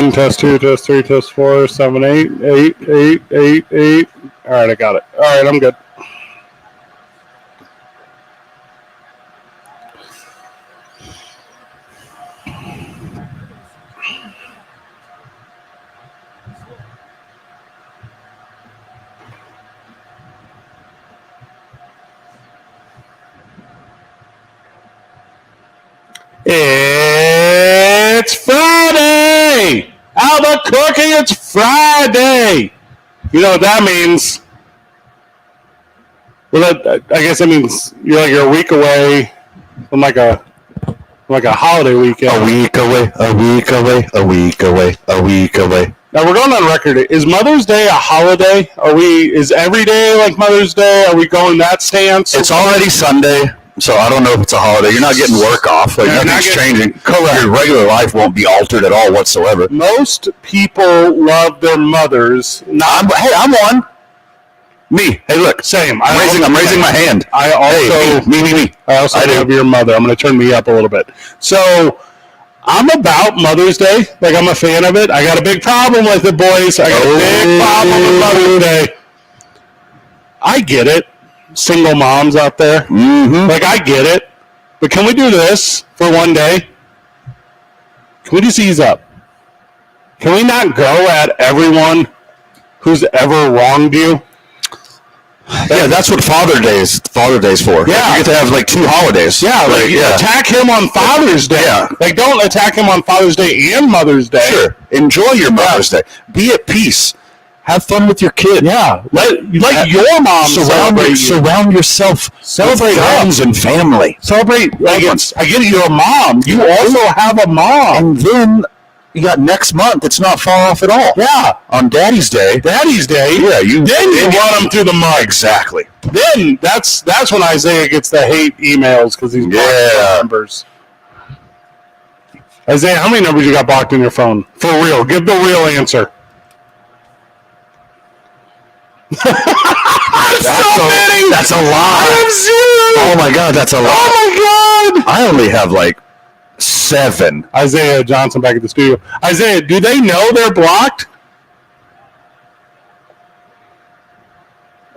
1, test 2, test 3, test 4, 7, 8, 8, 8, 8, 8. All right, I got it. All right, I'm good. It's Friday! Albuquerque, it's Friday! You know what that means? Well, I guess that means you're a week away from like a holiday weekend. A week away, a week away, a week away, a week away. Now we're going on record. Is Mother's Day a holiday? Is every day like Mother's Day? Are we going that stance? It's already Sunday, so I don't know if it's a holiday. You're not getting work off. Like nothing's changing. Correct. Your regular life won't be altered at all whatsoever. Most people love their mothers. I'm one. Me. Hey, look. Same. I'm raising my hand. I also me. I also love your mother. I'm going to turn me up a little bit. So I'm about Mother's Day. Like, I'm a fan of it. I got a big problem with it, boys. I got a big problem with Mother's Day. I get it. Single moms out there. Mm-hmm. Like, I get it. But can we do this for one day? Can we just ease up? Can we not go at everyone who's ever wronged you? Yeah, that's what Father's Day is for. Yeah. You get to have like 2 holidays. Yeah, attack him on Father's Day. Yeah. Like, don't attack him on Father's Day and Mother's Day. Sure. Enjoy your Mother's Day. Be at peace. Have fun with your kid. Yeah. Let your mom surround yourself. Celebrate friends and family. Celebrate. Like, I get it, you're a mom. You also have a mom. And then you got next month. It's not far off at all. Yeah. On Daddy's Day. Yeah, you run him through the mud. Exactly. Then that's when Isaiah gets the hate emails because he's blocking numbers. Isaiah, how many numbers you got blocked in your phone? For real. Give the real answer. That's a lot. I have 0. Oh my God, that's a lot. Oh my God. I only have like 7. Isaiah Johnson back at the studio. Isaiah, do they know they're blocked?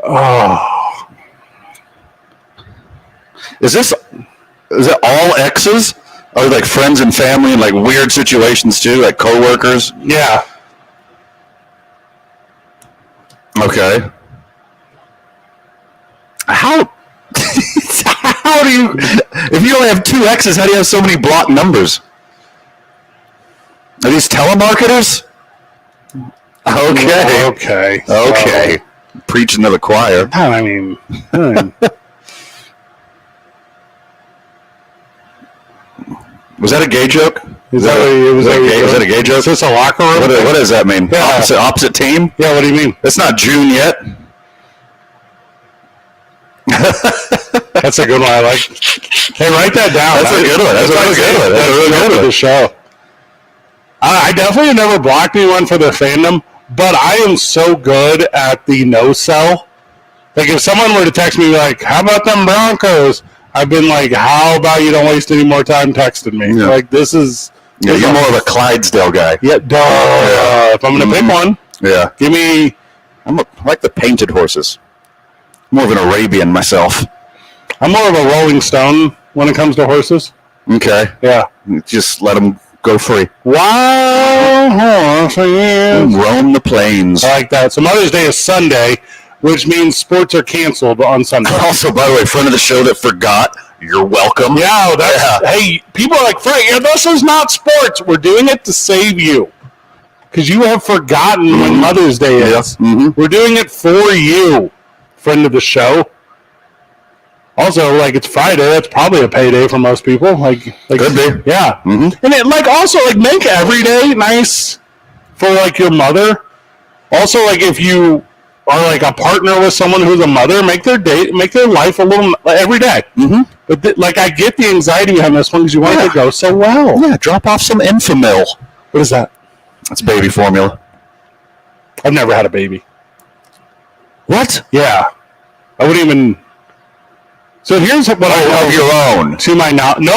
Oh. Is it all exes? Or like friends and family and like weird situations too, like coworkers? Yeah. Okay. How do you, if you only have 2 exes, how do you have so many blocked numbers? Are these telemarketers? Okay. Preaching to the choir. I mean, was that a gay joke? Was that a gay joke? Is this a locker room? What does that mean? Yeah. Opposite team? Yeah, what do you mean? It's not June yet. That's a good one. I like. Hey, write that down. That's a good one. That's a really good one. That's a really good one. The show. I definitely have never blocked anyone for their fandom, but I am so good at the no sell. Like, if someone were to text me like, "How about them Broncos?" I've been like, "How about you don't waste any more time texting me?" Yeah. Like, this is. Yeah, you're more of a Clydesdale guy. Yeah, if I'm gonna pick one, give me. I like the painted horses. More of an Arabian myself. I'm more of a Rolling Stone when it comes to horses. Okay. Yeah. Just let them go free. Wild horses. Roam the plains. I like that. So Mother's Day is Sunday, which means sports are canceled on Sunday. Also, by the way, friend of the show that forgot, you're welcome. Yeah. Hey, people are like, Frank, this is not sports. We're doing it to save you. Because you have forgotten when Mother's Day is. Yes. Mm-hmm. We're doing it for you. Friend of the show. Also, like, it's Friday. That's probably a payday for most people. Like could be. Yeah. Mm-hmm. And it, also, make every day nice for, your mother. Also, if you are, a partner with someone who's a mother, make their life a little, every day. Mm-hmm. But, I get the anxiety behind this one because you want it to go so well. Yeah, drop off some Enfamil. What is that? That's baby formula. I've never had a baby. What? Yeah. I wouldn't even... So here's what I know. Of your own. To my now. No.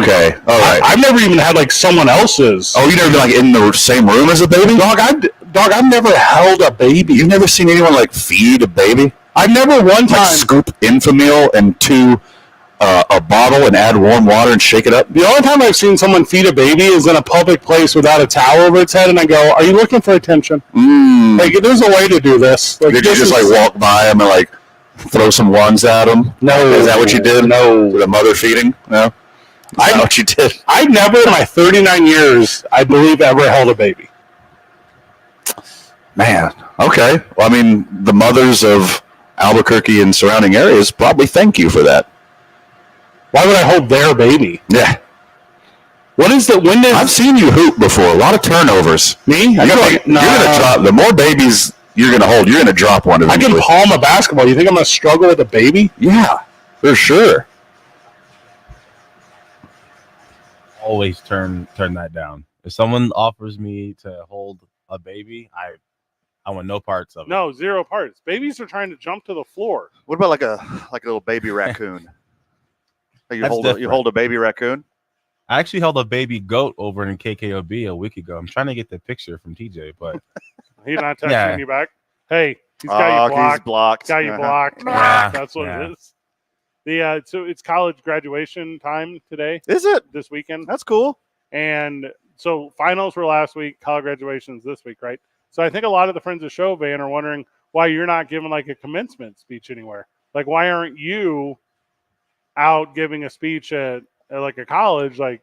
Okay. All right. I've never even had like someone else's. Oh, you never been like in the same room as a baby? Dog, I've never held a baby. You've never seen anyone like feed a baby? I've never one time. Like scoop Infamil into a bottle and add warm water and shake it up? The only time I've seen someone feed a baby is in a public place without a towel over its head, and I go, "Are you looking for attention? Like, there's a way to do this." Like, did you just like walk by them and like throw some ones at them? No. Is that what you did? No. The mother feeding? No. Is that what you did? I never in my 39 years, I believe, ever held a baby. Man. Okay. Well, I mean, the mothers of Albuquerque and surrounding areas probably thank you for that. Why would I hold their baby? Yeah. What is the when did I've seen you hoop before. A lot of turnovers. Me? You're gonna drop the more babies you're gonna hold. You're gonna drop one eventually. I can palm a basketball. You think I'm gonna struggle with a baby? Yeah, for sure. Always turn that down. If someone offers me to hold a baby, I want no parts of it. No, zero parts. Babies are trying to jump to the floor. What about like a little baby raccoon? You hold a baby raccoon? I actually held a baby goat over in KKOB a week ago. I'm trying to get the picture from TJ, but He's not texting you back. Hey, he's got you blocked. He's blocked. Got you blocked. Yeah. That's what it is. So it's college graduation time today. Is it? This weekend. That's cool. And so finals were last week, college graduations this week, right? So I think a lot of the friends of the show, Van, are wondering why you're not giving like a commencement speech anywhere. Like, why aren't you out giving a speech at like a college, like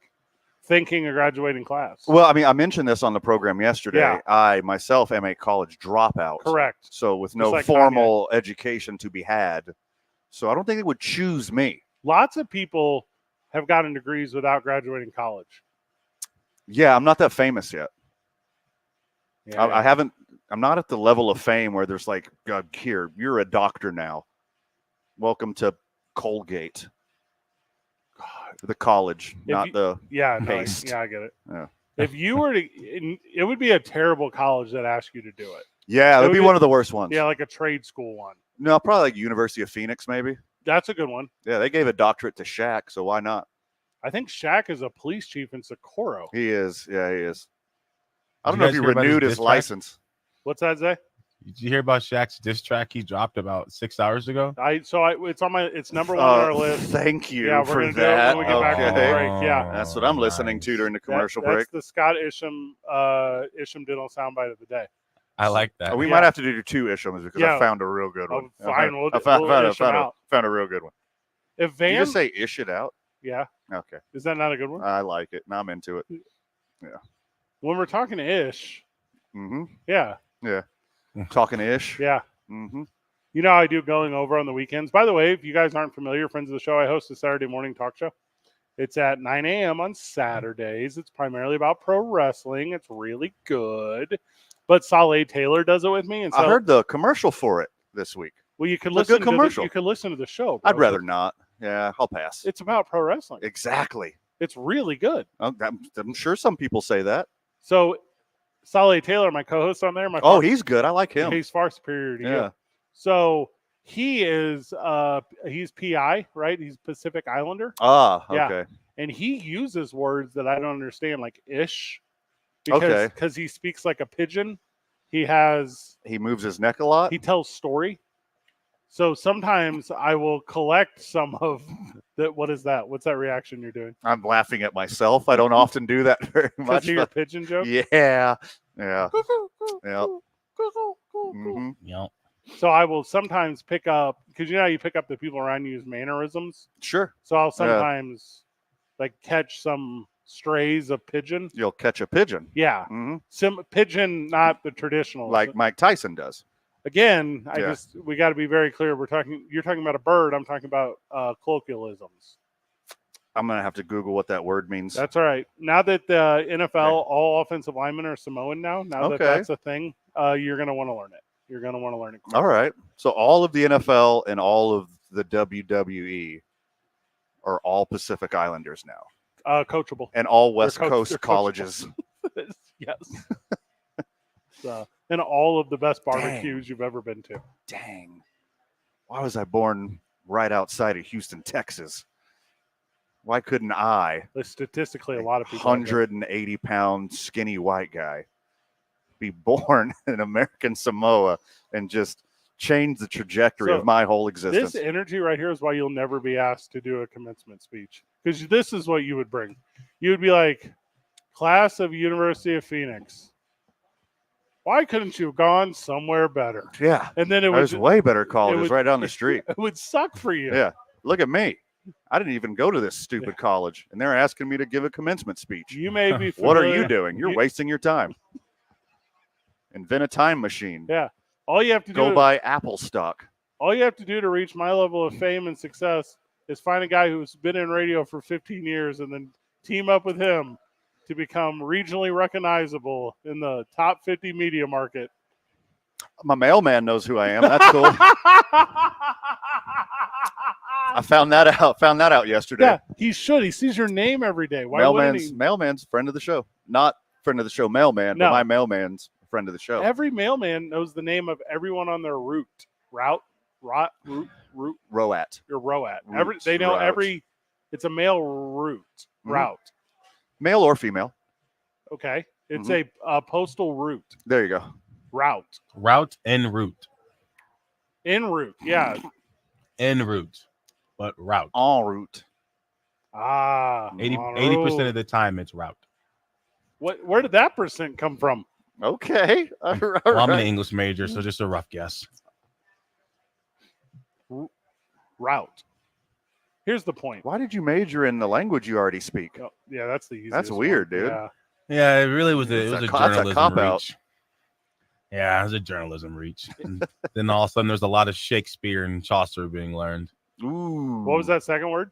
thanking a graduating class? Well, I mean, I mentioned this on the program yesterday. Yeah. I myself am a college dropout. Correct. So with Just no like formal education to be had. So I don't think they would choose me. Lots of people have gotten degrees without graduating college. Yeah, I'm not that famous yet. Yeah. I haven't. I'm not at the level of fame where there's like, God, here, you're a doctor now. Welcome to Colgate. The college, not the paste. Yeah, I get it. Yeah. If you were to, it would be a terrible college that asked you to do it. Yeah, it would be one of the worst ones. Yeah, like a trade school one. No, probably like University of Phoenix, maybe. That's a good one. Yeah, they gave a doctorate to Shaq, so why not? I think Shaq is a police chief in Socorro. He is. Yeah, he is. I Did don't know you if he guys hear about renewed his his diss track? license. What's that, Zay? did you hear about Shaq's diss track he dropped about 6 hours ago? It's number one on our list. Thank you Yeah, we're for gonna do it that. when we get back from the Okay. break. Yeah. That's what I'm listening to during the commercial break. That's the Scott Isham Diddle soundbite of the day. I like that. We Yeah. might have to do 2 Ishams because Yeah. I found a real good one. Fine, we'll found a real good one. If Did you Van, just say ish it out? yeah, Okay. is that not a good one? I like it. Now I'm into it. When we're talking to Ish, Mm-hmm. yeah, Talking ish. yeah. Mm-hmm. You know how I do going over on the weekends. By the way, if you guys aren't familiar, friends of the show, I host a Saturday morning talk show. It's at 9 a.m. on Saturdays. It's primarily about pro wrestling. It's really good. But Saleh Taylor does it with me. And so, I heard the commercial for it this week. well, you could it's a listen good to commercial. you could listen to the show. Bro. I'd rather not. Yeah, I'll pass. It's about pro wrestling. Exactly. It's really good. I'm sure some people say that. So Saleh Taylor, my co-host on there, He's good. I like him. he's far superior to you. Yeah. So he is he's PI, right? He's Pacific Islander. Ah, Yeah. okay. And he uses words that I don't understand, like ish. Okay. Because he speaks like a pigeon. He He moves his neck a lot. tells story. So sometimes I will collect some of that. What is that? What's that reaction you're doing? I'm laughing at myself. I don't often do that very Because much. of your but- pigeon joke? Yeah. Yeah. Yeah. Mhm. Yep. So I will sometimes pick up, because you know how you pick up the people around you's mannerisms. Sure. So I'll sometimes like catch some strays of pigeon. You'll catch a pigeon. Yeah. hmm Some pigeon, not the traditional. Like Mike Tyson does. Again, Yeah. we got to be very clear. You're talking about a bird. I'm talking about colloquialisms. I'm going to have to Google what that word means. That's all right. Now that the NFL, all offensive linemen are Samoan now that Okay. that's a thing, you're going to want to learn it. You're going to want to learn it. All right. So all of the NFL and all of the WWE are all Pacific Islanders now. Coachable. And all West They're Coast coachable. colleges. Yes. And all of the best barbecues you've ever been to. Dang. Why was I born right outside of Houston, Texas. Why couldn't I, statistically, a lot of people, 180-pound skinny white guy, be born in American Samoa and just change the trajectory of my whole existence? This energy right here is why you'll never be asked to do a commencement speech, because this is what you would bring. You would be like, class of University of Phoenix, why couldn't you have gone somewhere better? Yeah. And then there's way better colleges right down the street. It would suck for you. Yeah. Look at me. I didn't even go to this stupid college, and they're asking me to give a commencement speech. You may be What are you doing? You're wasting your time. Invent a time machine. Yeah. All you have to go buy Apple stock. All you have to do to reach my level of fame and success is find a guy who's been in radio for 15 years and then team up with him to become regionally recognizable in the top 50 media market. My mailman knows who I am. That's cool. I found that out yesterday. Yeah, he should. He sees your name every day. Why mailman's friend of the show. Not friend of the show mailman, but my mailman's friend of the show. Every mailman knows the name of everyone on their route. Roat. Roat. Your ROAT. They know every. It's a mail route. Route. Male or female. Okay. It's a postal route. There you go. Route. Route en route. En route. Yeah. En route. But route. En route. 80% of the time it's route. Where did that percent come from? Okay. Well, I'm an English major, so just a rough guess. Route. Here's the point. Why did you major in the language you already speak? Oh, yeah, that's the easiest. That's weird, dude. Yeah, it really was a journalism cop-out. reach. Yeah, it was a journalism reach. And then all of a sudden there's a lot of Shakespeare and Chaucer being learned. Ooh. What was that second word?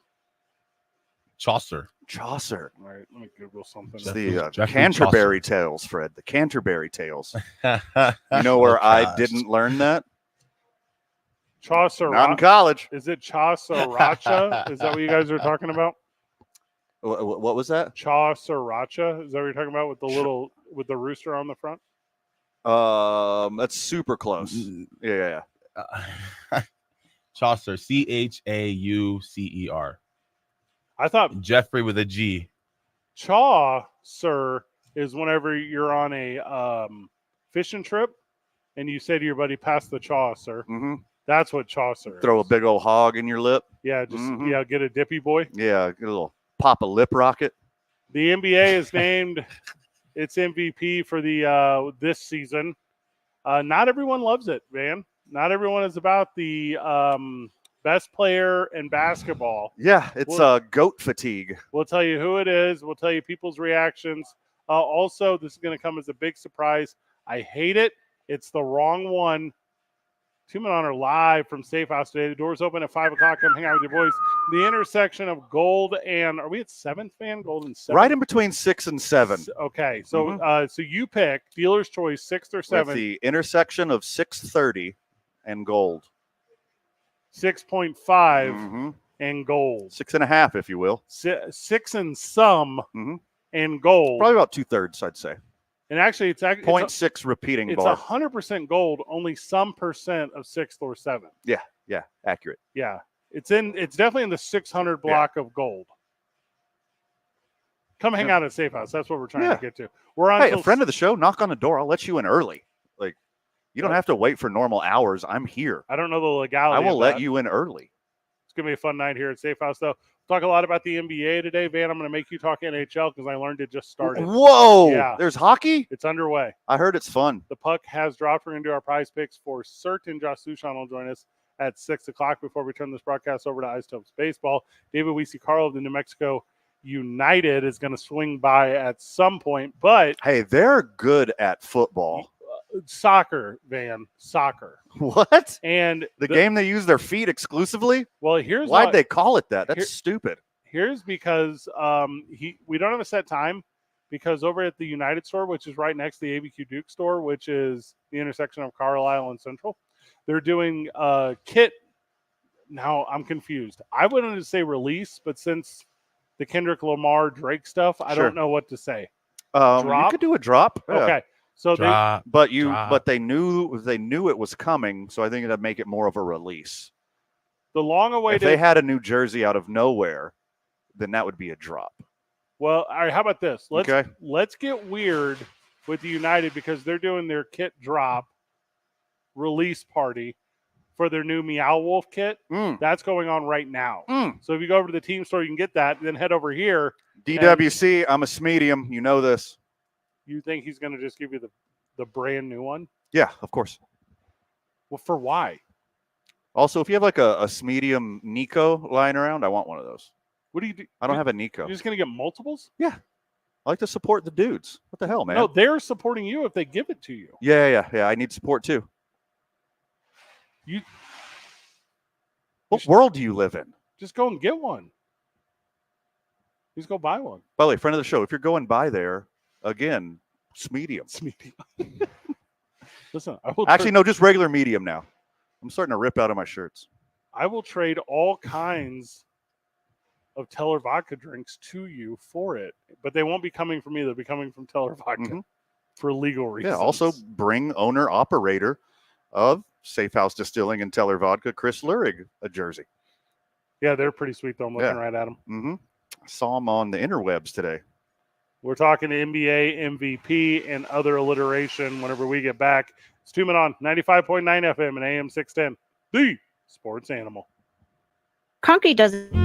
Chaucer. All right, let me Google something. It's the Canterbury Tales, Fred. The Canterbury Tales. You know where I didn't learn that? Chaucer. Not in college. Is it Chauceracha? Is that what you guys are talking about? What was that? Chauceracha? Is that what you're talking about with the rooster on the front? That's super close. Yeah. Chaucer. Chaucer. I thought Jeffrey with a G. Chaucer is whenever you're on a fishing trip and you say to your buddy, "Pass the Chaucer." Mm-hmm. That's what Chaucer. Throw a big old hog in your lip. Yeah, just get a dippy boy. Yeah, get a little pop a lip rocket. The NBA is named its MVP for the this season. Not everyone loves it, man. Not everyone is about the best player in basketball. Yeah, it's goat fatigue. We'll tell you who it is. We'll tell you people's reactions. Also, this is going to come as a big surprise. I hate it. It's the wrong one. 2 Men On are live from Safe House today. The doors open at 5 o'clock. Come hang out with your boys. The intersection of Gold and, are we at 7th, man? Gold and 7th? Right in between 6 and 7. Okay, so so you pick dealer's choice, 6th or 7th. At the intersection of 630 and Gold. 6.5 and Gold. 6.5, if you will. 6 and some and Gold. Probably about 2/3, I'd say. And actually, it's 0.6 repeating bar. It's 100% gold, only some percent of 6th or 7th. Yeah, accurate. Yeah, it's definitely in the 600 block of gold. Come hang out at Safe House. That's what we're trying to get to. We're on. Hey, a friend of the show, knock on the door. I'll let you in early. Like, you don't have to wait for normal hours. I'm here. I don't know the legality. I will let you in early. It's gonna be a fun night here at Safe House, though. Talk a lot about the NBA today, Van. I'm going to make you talk NHL because I learned it just started. Whoa! Yeah. There's hockey? It's underway. I heard it's fun. The puck has dropped. We're going to do our prize picks for certain. Josh Sushan will join us at 6 o'clock before we turn this broadcast over to Ice Topes Baseball. David Weese-Carl of the New Mexico United is going to swing by at some point, but... Hey, they're good at football. Soccer, Van. Soccer. What? And the game they use their feet exclusively? Well, here's why'd they call it that? That's stupid. Here's because we don't have a set time because over at the United store, which is right next to the ABQ Duke store, which is the intersection of Carlisle and Central, they're doing a kit. Now I'm confused. I wouldn't say release, but since the Kendrick Lamar Drake stuff, I don't know what to say. You could do a drop. Yeah. Okay. So but they knew it was coming, so I think that'd make it more of a release. The long-awaited. If they had a New Jersey out of nowhere, then that would be a drop. Well, all right. How about this? Let's get weird with the United because they're doing their kit drop release party for their new Meow Wolf kit. That's going on right now. So if you go over to the team store, you can get that. Then head over here. DWC, I'm a Smedium. You know this. You think he's going to just give you the brand new one? Yeah, of course. Well, for why? Also, if you have like a Smedium Nico lying around, I want one of those. What do you do? I don't have a Nico. You're just going to get multiples? Yeah. I like to support the dudes. What the hell, man? No, they're supporting you if they give it to you. Yeah. I need support too. What world do you live in? Just go and get one. Just go buy one. By the way, friend of the show, if you're going by there, again, Smedium. Listen, no, just regular medium now. I'm starting to rip out of my shirts. I will trade all kinds of Teller vodka drinks to you for it, but they won't be coming from me. They'll be coming from Teller vodka for legal reasons. Yeah, also bring owner-operator of Safe House Distilling and Teller Vodka, Chris Lurig, a jersey. Yeah, they're pretty sweet, though. I'm looking right at them. I saw them on the interwebs today. We're talking NBA, MVP, and other alliteration whenever we get back. It's 2 Men On, 95.9 FM and AM 610, the sports animal. Concrete doesn't.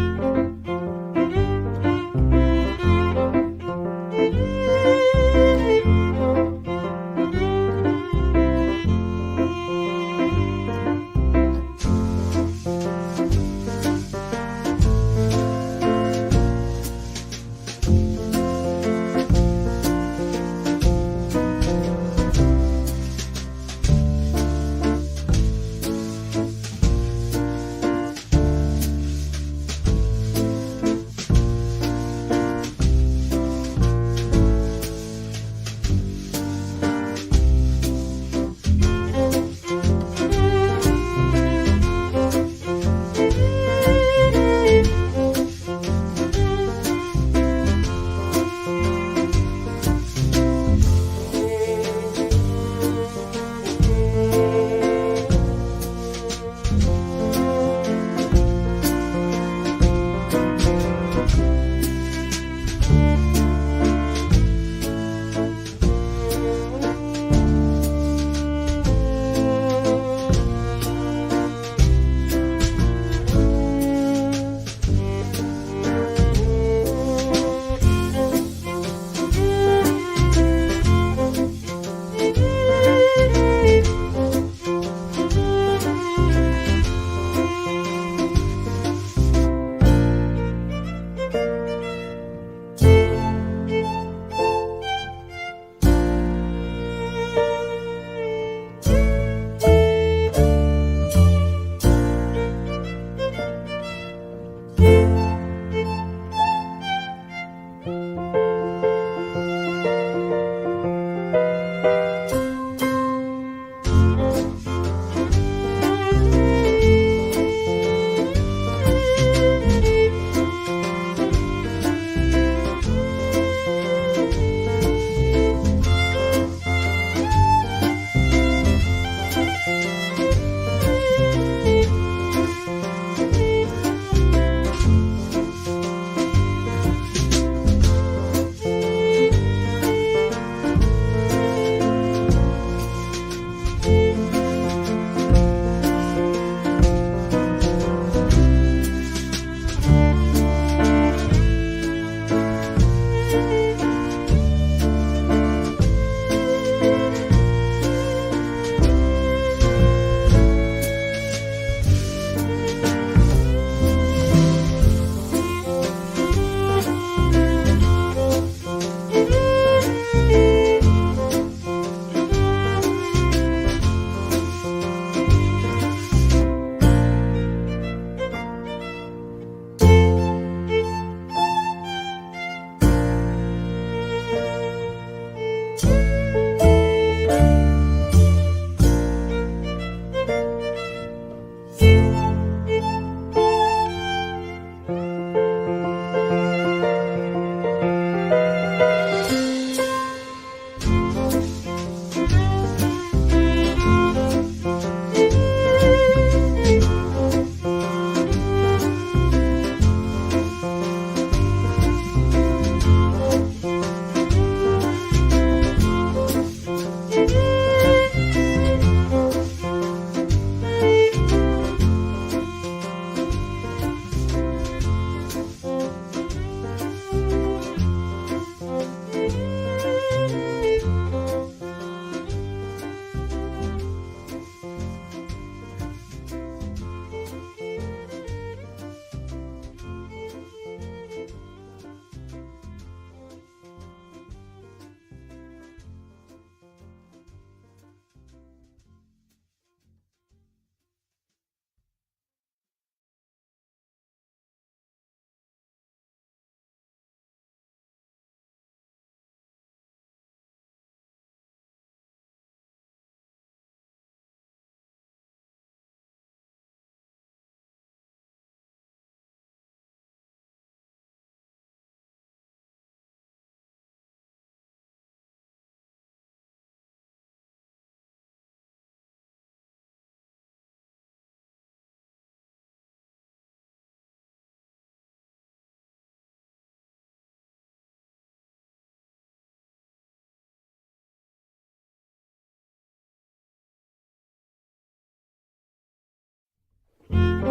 The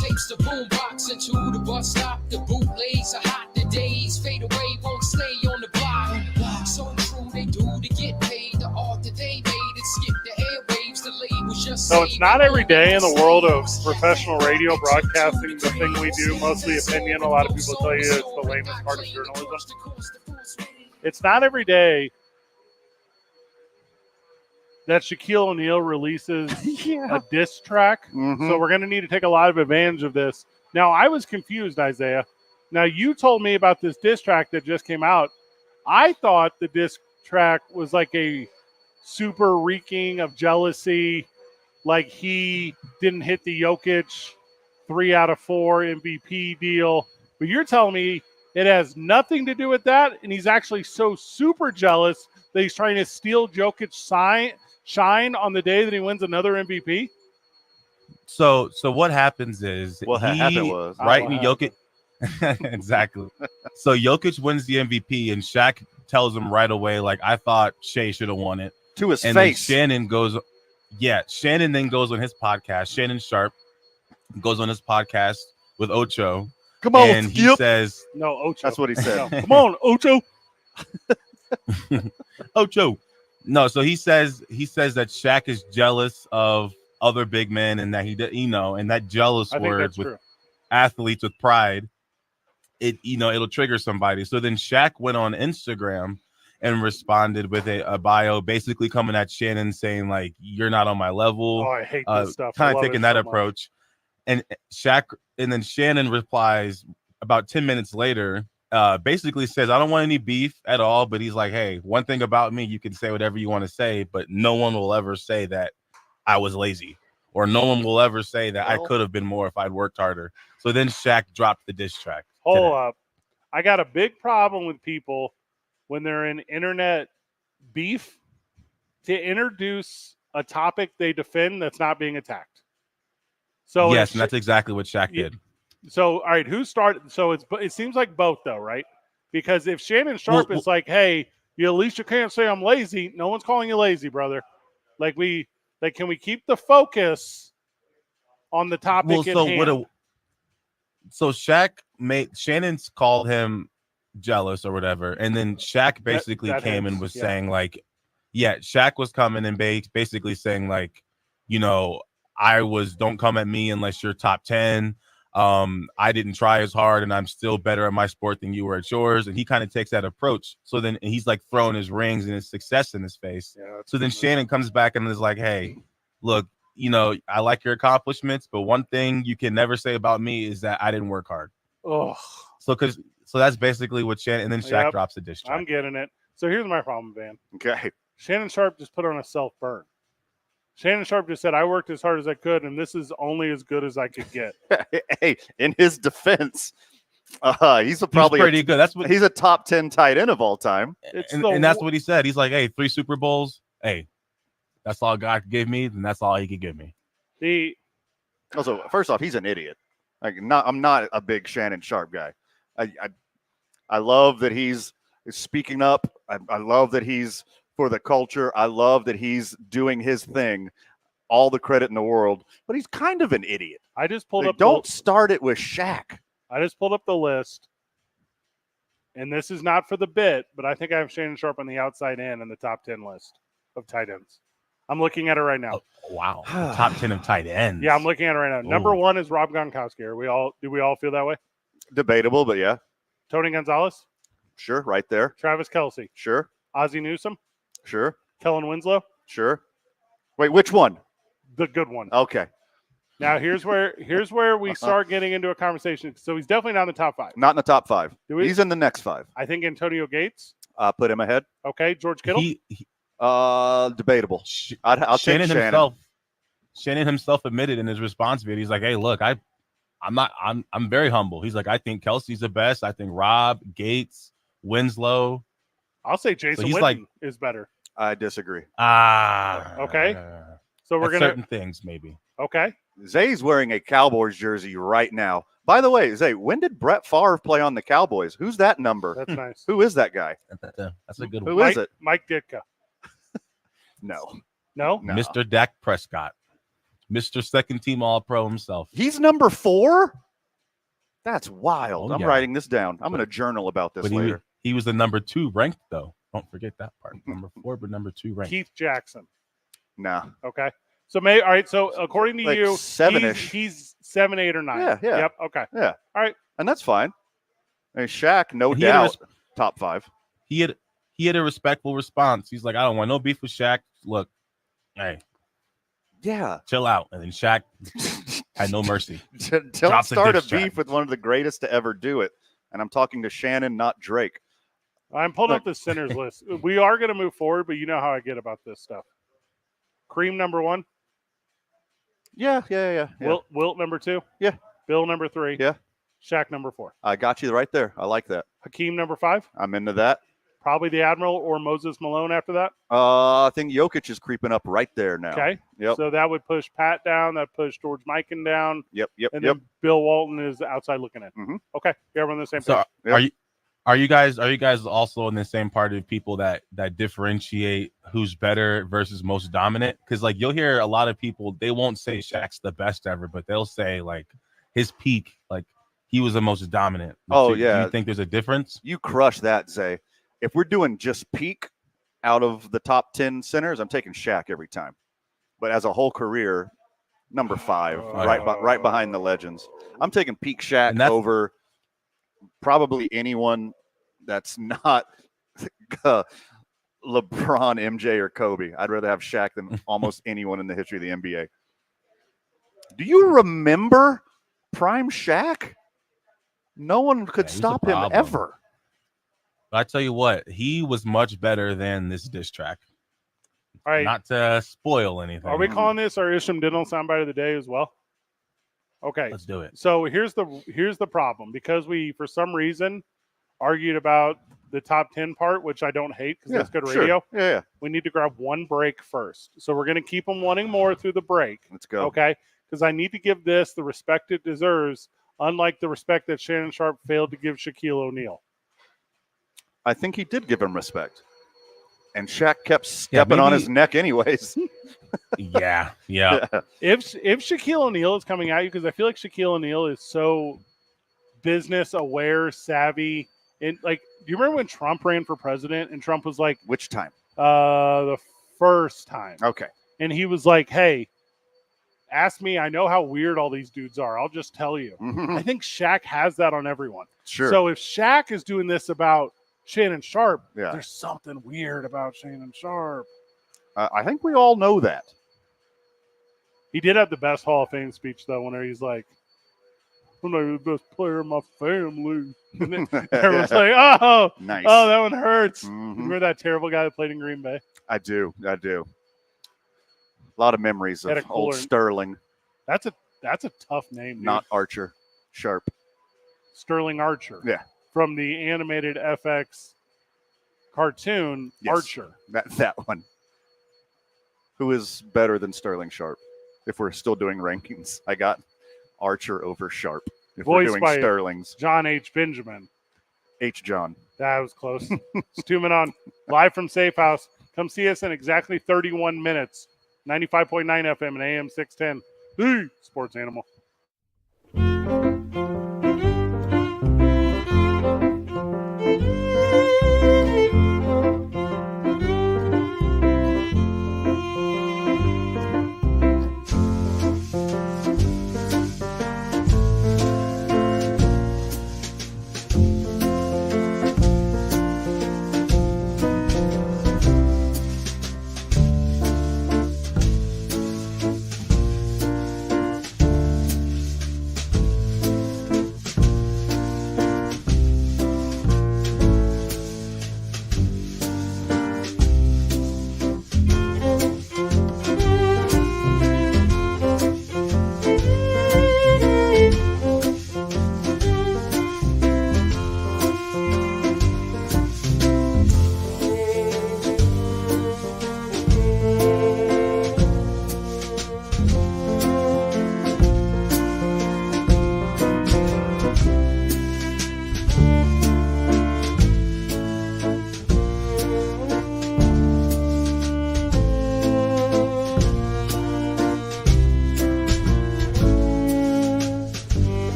tapes, the boombox into the bus stop. The bootlegs are hot. The days fade away, won't stay on the block. So true, they do to get paid. The art that they made, it skipped the airwaves. The labels just so it's not every day in the world of professional radio broadcasting the thing we do, mostly opinion. A lot of people tell you it's the lamest part of journalism. It's not every day that Shaquille O'Neal releases a diss track. Mm-hmm. So we're going to need to take a lot of advantage of this. Now, I was confused, Isaiah. Now, you told me about this diss track that just came out. I thought the diss track was like a super reeking of jealousy, like he didn't hit the Jokic 3 out of 4 MVP deal. But you're telling me it has nothing to do with that, and he's actually so super jealous that he's trying to steal Jokic's shine on the day that he wins another MVP? So what happens is What happened was right in Jokic. Exactly. So Jokic wins the MVP, and Shaq tells him right away, like, I thought Shea should have won it. To his and face. Then Shannon then goes on his podcast. Shannon Sharp goes on his podcast with Ocho. Come on, and he says, "No, Ocho." That's what he said. No. Come on, Ocho. Ocho. No, so he says that Shaq is jealous of other big men, and that and that jealous word with athletes with pride, it'll trigger somebody. So then Shaq went on Instagram and responded with a bio, basically coming at Shannon saying, like, you're not on my level. Oh, I hate this stuff. Kind of taking that approach. And then Shannon replies about 10 minutes later, basically says, I don't want any beef at all, but he's like, hey, one thing about me, you can say whatever you want to say, but no one will ever say that I was lazy, or no one will ever say that I could have been more if I'd worked harder. So then Shaq dropped the diss track. Hold up. I got a big problem with people when they're in internet beef to introduce a topic they defend that's not being attacked. So yes, and that's exactly what Shaq did. So, all right, who started? So it seems like both, though, right? Because if Shannon Sharp is like, hey, at least you can't say I'm lazy. No one's calling you lazy, brother. Can we keep the focus on the topic at hand? So Shannon's called him jealous or whatever, and then Shaq basically came and was saying, like, Shaq was coming and basically saying, like, don't come at me unless you're top 10. I didn't try as hard, and I'm still better at my sport than you were at yours. And he kind of takes that approach. So then he's like throwing his rings and his success in his face. Yeah, so then Shannon comes back and is like, hey, look, I like your accomplishments, but one thing you can never say about me is that I didn't work hard. Oh, so that's basically what Shannon, and then Shaq drops the diss track. I'm getting it. So here's my problem, Van. Okay. Shannon Sharp just put on a self-burn. Shannon Sharp just said, I worked as hard as I could, and this is only as good as I could get. Hey, in his defense, he's pretty good. He's a top 10 tight end of all time. And that's what he said. He's like, hey, 3 Super Bowls. Hey, that's all God gave me, and that's all he could give me. Also, first off, he's an idiot. I'm not a big Shannon Sharp guy. I love that he's speaking up. I love that he's for the culture. I love that he's doing his thing. All the credit in the world, but he's kind of an idiot. I just pulled up. Don't start it with Shaq. I just pulled up the list, and this is not for the bit, but I think I have Shannon Sharp on the outside in the top 10 list of tight ends. I'm looking at it right now. Oh, wow, top 10 of tight ends. Yeah, I'm looking at it right now. Number 1 is Rob Gronkowski. Do we all feel that way? Debatable, but yeah. Tony Gonzalez. Sure, right there. Travis Kelce. Sure. Ozzie Newsome. Sure. Kellen Winslow. Sure. Wait, which one? The good one. Okay. Now here's where we start getting into a conversation. So he's definitely not in the top 5. Not in the top 5. He's in the next 5. I think Antonio Gates. Put him ahead. Okay, George Kittle. Debatable. I'll take Shannon. Shannon himself admitted in his response video. He's like, "Hey, look, I'm very humble." He's like, "I think Kelsey's the best. I think Rob, Gates, Winslow." I'll say Jason Witten is better. I disagree. Okay. So we're gonna certain things maybe. Okay. Zay's wearing a Cowboys jersey right now. By the way, Zay, when did Brett Favre play on the Cowboys? Who's that number? That's nice. Who is that guy? That's a good one. Who is it? Mike Ditka. No. Mr. Dak Prescott. Mr. Second Team All-Pro himself. He's number 4? That's wild. Oh, I'm yeah. writing this down. I'm going to journal about this But later. he was the number 2 ranked, though. Don't forget that part. Number 4, but number 2 ranked. Keith Jackson. Nah. Okay. So all right. So according to Like you, 7-ish. he's 7, 8, or 9. Yeah. Yep. Okay. Yeah. All right. And that's fine. I mean, Shaq, no And he had a doubt, top 5. He had a respectful response. He's like, I don't want no beef with Shaq. Look, hey, Yeah. chill out. And then Shaq had no mercy. Don't Drops a start a diss track. beef with one of the greatest to ever do it. And I'm talking to Shannon, not Drake. I'm pulling up the sinners list. We are going to move forward, but you know how I get about this stuff. Cream number 1. Yeah. Wilt number 2. Yeah. Bill number 3. Yeah. Shaq number 4. I got you right there. I like that. Hakeem number 5. I'm into that. Probably the Admiral or Moses Malone after that. I think Jokic is creeping up right there now. Okay. Yep. So that would push Pat down. That push George Mikan down. Yep. And then Bill Walton is outside looking in. Mhm. Okay. You're on the same So page. are you guys also in the same party of people that differentiate who's better versus most dominant? Because like you'll hear a lot of people, they won't say Shaq's the best ever, but they'll say like his peak, like he was the most dominant. Oh, Do yeah. you think there's a difference? You crush that, Zay. If we're doing just peak out of the top 10 centers, I'm taking Shaq every time. But as a whole career, number 5, right behind the legends. I'm taking peak Shaq over probably anyone that's not LeBron, MJ, or Kobe. I'd rather have Shaq than almost anyone in the history of the NBA. Do you remember prime Shaq? No one could stop him ever. But I tell you what, he was much better than this diss track. All right. Not to spoil anything. Are we calling this our Isham Dental soundbite of the day as well? Okay. Let's do it. So here's the problem. Because we, for some reason, argued about the top 10 part, which I don't hate because that's good radio. Sure. Yeah. We need to grab one break first. So we're going to keep them wanting more through the break. Let's go. Okay. Because I need to give this the respect it deserves, unlike the respect that Shannon Sharp failed to give Shaquille O'Neal. I think he did give him respect. And Shaq kept stepping on his neck anyways. Yeah. If Shaquille O'Neal is coming at you, because I feel like Shaquille O'Neal is so business aware, savvy. And like, do you remember when Trump ran for president and Trump was like, which time? The first time. Okay. And he was like, hey, ask me. I know how weird all these dudes are. I'll just tell you. Mhm. I think Shaq has that on everyone. Sure. So if Shaq is doing this about Shannon Sharp, Yeah. there's something weird about Shannon Sharp. I think we all know that. He did have the best Hall of Fame speech, though, when he's like, I'm the best player in my family. And then everyone's like, oh, Nice. oh, that one hurts. Mhm. Remember that terrible guy that played in Green Bay? I do. A lot of memories Had of a old cooler- Sterling, That's a tough name, dude. not Archer. Sharp. Sterling Archer. Yeah. From the animated FX cartoon, Yes. Archer. That one. Who is better than Sterling Sharp? If we're still doing rankings, I got Archer over Sharp. If we're Voiced doing by Sterling's, John H. Benjamin. H. John. That was close. Stuman on live from Safe House. Come see us in exactly 31 minutes. 95.9 FM and AM 610. The Sports Animal.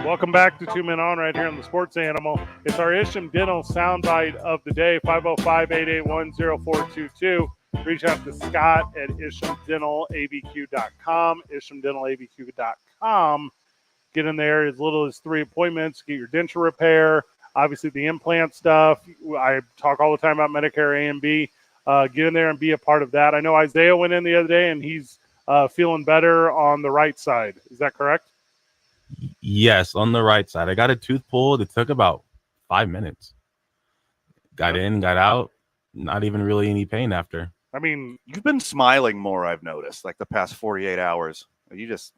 Welcome back to 2 Men On right here on the Sports Animal. It's our Isham Dental soundbite of the day, 505-881-0422. Reach out to Scott at ishamdentalabq.com, ishamdentalabq.com. Get in there as little as 3 appointments, get your denture repair, obviously the implant stuff. I talk all the time about Medicare A and B. Get in there and be a part of that. I know Isaiah went in the other day, and he's feeling better on the right side. Is that correct? Yes, on the right side. I got a tooth pulled. It took about 5 minutes. Got in, got out. Not even really any pain after. I mean, you've been smiling more, I've noticed, like the past 48 hours. You just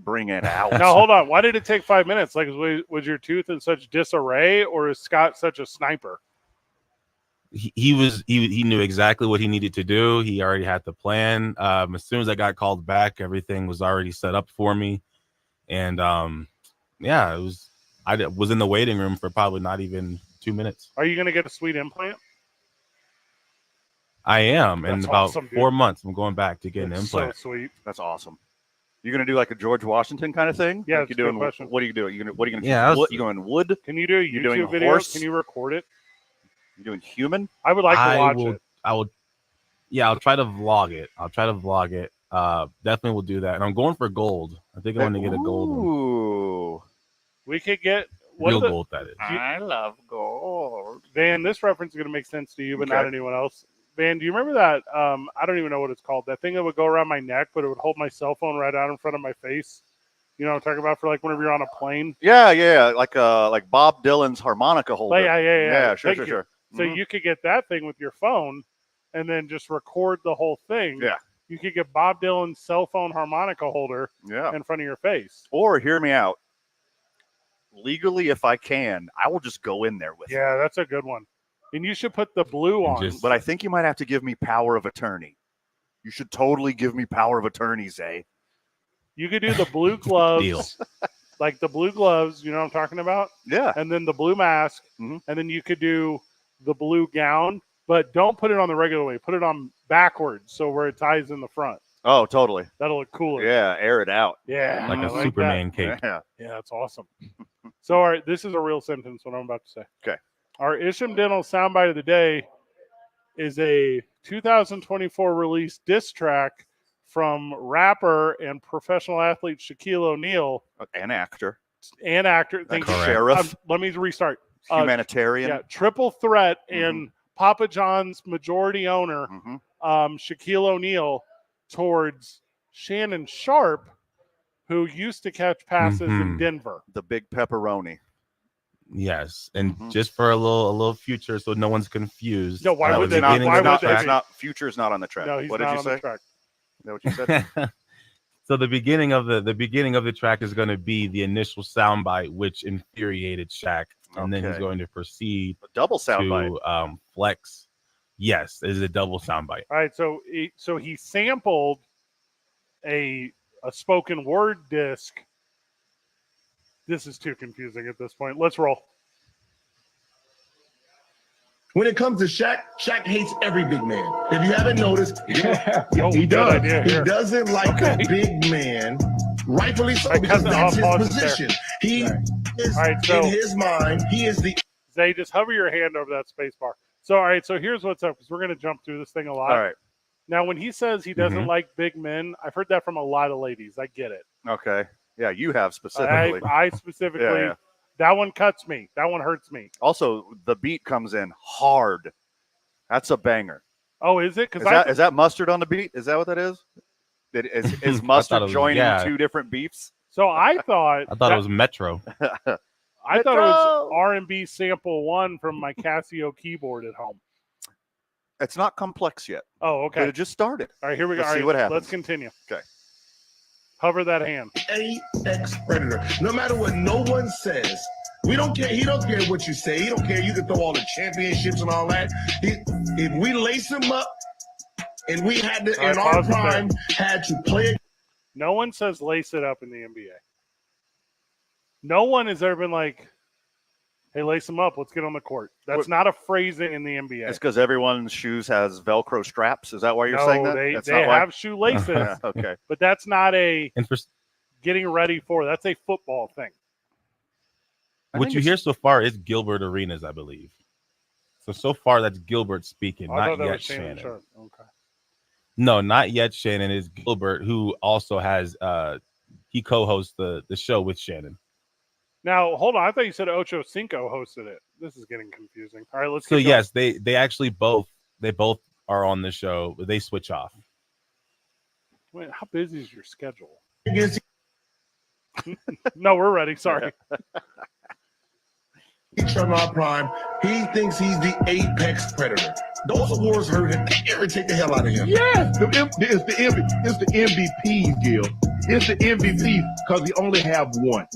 bring it out. Now, hold on. Why did it take 5 minutes? Like, was your tooth in such disarray, or is Scott such a sniper? He knew exactly what he needed to do. He already had the plan. As soon as I got called back, everything was already set up for me. And yeah, I was in the waiting room for probably not even 2 minutes. Are you going to get a sweet implant? I am. That's in about awesome, 4 months, I'm going back to get an implant. So sweet. That's awesome. You're going to do like a George Washington kind of thing? Yeah, like you're doing. What are you doing? What are you going to do? You going wood? Can you do a YouTube video? Horse? Can you record it? You're doing human? I would like to watch it. I'll try to vlog it. Definitely will do that. And I'm going for gold. I think I want to get a gold one. Ooh. We could get real gold, that is. I love gold. Van, this reference is going to make sense to you, but not anyone else. Van, do you remember that? I don't even know what it's called. That thing that would go around my neck, but it would hold my cell phone right out in front of my face. You know what I'm talking about? For like whenever you're on a plane. Yeah, like Bob Dylan's harmonica holder. Yeah. Sure. So you could get that thing with your phone, and then just record the whole thing. Yeah. You could get Bob Dylan's cell phone harmonica holder in front of your face. Or hear me out. Legally, if I can, I will just go in there with it. Yeah, that's a good one. And you should put the blue on. But I think you might have to give me power of attorney. You should totally give me power of attorney, Zay. You could do the blue gloves. Like the blue gloves, you know what I'm talking about? Yeah. And then the blue mask. And then you could do the blue gown. But don't put it on the regular way. Put it on backwards, so where it ties in the front. Oh, totally. That'll look cooler. Yeah, air it out. Yeah. Like a Superman cape. Yeah, that's awesome. So, all right, this is a real sentence, what I'm about to say. Okay. Our Isham Dental soundbite of the day is a 2024 release diss track from rapper and professional athlete Shaquille O'Neal. An actor. Thank you. Sheriff. Let me restart. Humanitarian. Yeah, triple threat and Papa John's majority owner, Shaquille O'Neal, towards Shannon Sharp, who used to catch passes in Denver. The big pepperoni. Yes, and just for a little future, so no one's confused. No, why would they? Future is not on the track. No, he's what not did you on say? the track. Is that what you said? So the beginning of the track is going to be the initial soundbite, which infuriated Shaq, and then he's going to proceed a double soundbite to flex. Yes, it is a double soundbite. All right, so he sampled a spoken word disc. This is too confusing at this point. Let's roll. When it comes to Shaq, Shaq hates every big man. If you haven't noticed, he does. He doesn't like a big man. Rightfully so, because that's his position. He is, in his mind, he is the... Zay, just hover your hand over that space bar. So, all right, so here's what's up, because we're going to jump through this thing a lot. All right. Now, when he says he doesn't like big men, I've heard that from a lot of ladies. I get it. Okay. Yeah, you have specifically. I specifically. That one cuts me. That one hurts me. Also, the beat comes in hard. That's a banger. Oh, is it? Is that mustard on the beat? Is that what that is? Is mustard joining two different beefs? So I thought it was Metro. I thought it was R&B sample 1 from my Casio keyboard at home. It's not complex yet. Oh, okay. But it just started. All right, here we go. Let's see what happens. Let's continue. Okay. Hover that hand. Apex predator. No matter what no one says, we don't care. He don't care what you say. He don't care. You can throw all the championships and all that. If we lace him up, and we had to, in our prime, had to play it. No one says lace it up in the NBA. No one has ever been like, Hey, lace them up. Let's get on the court. That's not a phrasing in the NBA. It's because everyone's shoes has Velcro straps. Is that why you're saying that? They have shoelaces. Yeah, okay. But that's not a getting ready for. That's a football thing. What you hear so far is Gilbert Arenas, I believe. So far that's Gilbert speaking, not yet Shannon. Okay. No, not yet Shannon. Is Gilbert, who also has he co-hosts the show with Shannon. Now, hold on. I thought you said Ocho Cinco hosted it. This is getting confusing. All right, let's. So yes, they actually both are on the show, but they switch off. Wait, how busy is your schedule? No, we're ready. Sorry. Tremont Prime, he thinks he's the apex predator. Those awards hurt him. They irritate the hell out of him. Yeah, it's the MVP, Gil. It's the MVP because we only have one.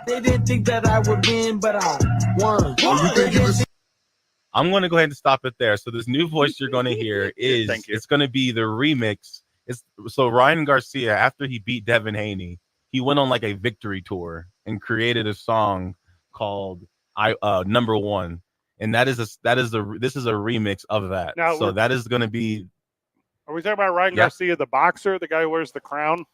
They didn't think that I would win, but I won. I'm going to go ahead and stop it there. So this new voice you're going to hear is it's going to be the remix. So Ryan Garcia, after he beat Devin Haney, he went on like a victory tour and created a song called Number One. And this is a remix of that. Now, so that is going to be. Are we talking about Ryan Garcia, the boxer, the guy who wears the crown?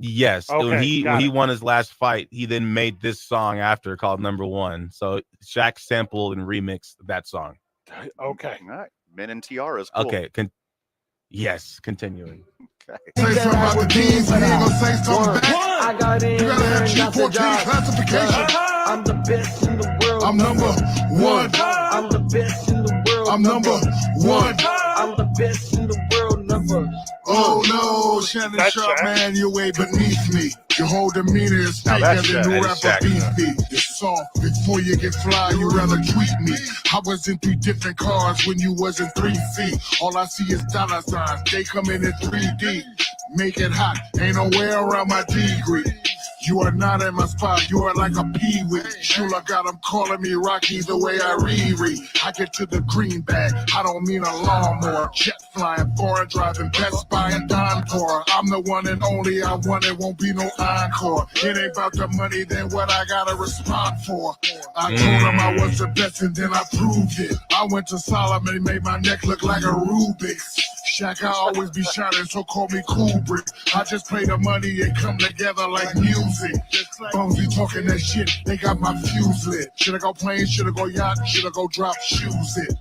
Yes. Okay, when he won his last fight, he then made this song after called Number One. So Shaq sampled and remixed that song. Okay. All right. Men in tiaras. Cool. Okay. Yes. Continuing. Okay. Say something about the teams, and he ain't gonna say something back. I got in. You gotta have G14 classification. I'm the best in the world. I'm number one. I'm the best in the world. I'm number one. I'm the best in the world. Number. Oh no, Shannon Sharp, man, you're way beneath me. Your whole demeanor is fake as a new rapper beef me. You're soft before you get fly, you rather tweet me. I was in 3 different cars when you was in 3 feet. All I see is dollar signs, they come in 3D. Make it hot, ain't no way around my degree. You are not in my spot, you are like a peewee. Shula got them calling me Rocky the way I read. I get to the greenback, I don't mean a lawnmower. Jet flying, foreign driving, Best Buy and Encore. I'm the one and only, I want it, won't be no encore. It ain't about the money, then what I gotta respond for. I told him I was the best and then I proved it. I went to Solomon, made my neck look like a Rubik's. Shaq, I always be shining, so call me Kubrick. I just play the money and come together like music. Bums be talking that shit, they got my fuse lit. Should I go plane, should I go yacht, should I go drop shoes it?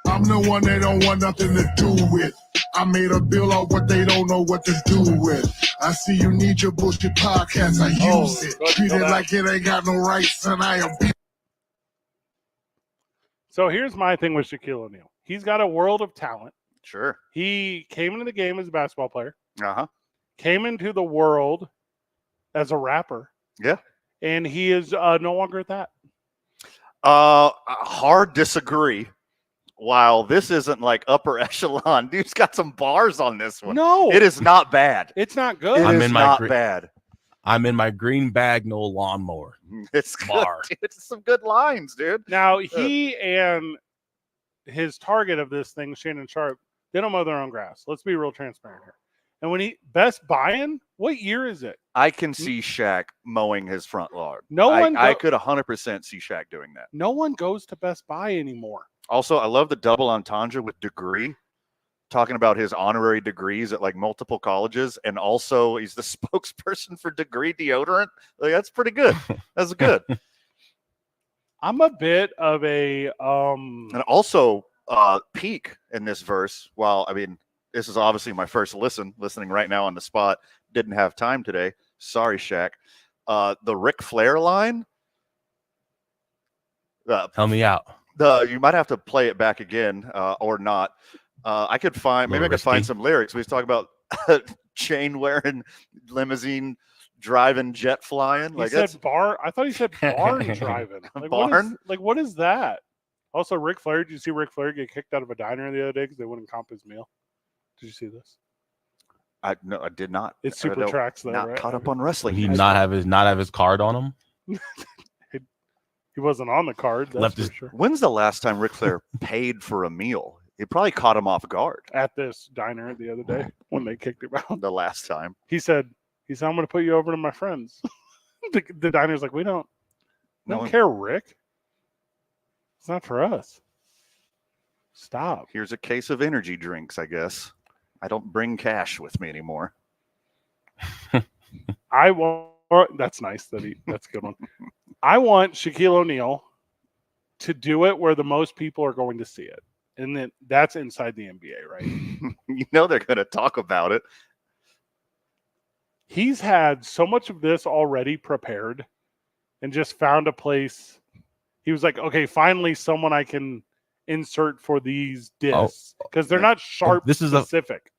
I'm the one they don't want nothing to do with. I made a bill on what they don't know what to do with. I see you need your bullshit podcast, I use it. Treat it like it ain't got no rights, and I am. So here's my thing with Shaquille O'Neal. He's got a world of talent. Sure. He came into the game as a basketball player. Uh-huh. Came into the world as a rapper. Yeah. And he is no longer at that. Hard disagree. While this isn't like upper echelon, dude's got some bars on this one. No. It is not bad. It's not good. It's not bad. I'm in my green bag, no lawnmower. It's bar. Good. It's some good lines, dude. Now, he and his target of this thing, Shannon Sharp, they don't mow their own grass. Let's be real transparent here. And when he Best Buy-in, what year is it? I can see Shaq mowing his front lawn. I could 100% see Shaq doing that. No one goes to Best Buy anymore. Also, I love the double entendre with degree, talking about his honorary degrees at like multiple colleges, and also he's the spokesperson for Degree deodorant. Like, that's pretty good. That's good. I'm a bit of a and also peak in this verse. While I mean, this is obviously my first listening right now on the spot. Didn't have time today. Sorry, Shaq. The Ric Flair line. Help me out. You might have to play it back again or not. I could find some lyrics. We was talking about chain wearing, limousine driving, jet flying. He said bar. I thought he said barn driving. Like, barn? What is that? Also, Ric Flair. Did you see Ric Flair get kicked out of a diner the other day because they wouldn't comp his meal? Did you see this? No, I did not. It's Super Tracks though. Not right? caught up on wrestling. He not have his card on him. He wasn't on the card. That's for sure. When's the last time Ric Flair paid for a meal? It probably caught him off guard at this diner the other day when they kicked him out. The last time he said, "I'm going to put you over to my friends." The diner's like, we don't care, Rick. It's not for us. Stop. Here's a case of energy drinks, I guess. I don't bring cash with me anymore. That's nice. That's a good one. I want Shaquille O'Neal to do it where the most people are going to see it. And then that's inside the NBA, right? You know they're going to talk about it. He's had so much of this already prepared and just found a place. He was like, okay, finally someone I can insert for these discs because they're not sharp specific.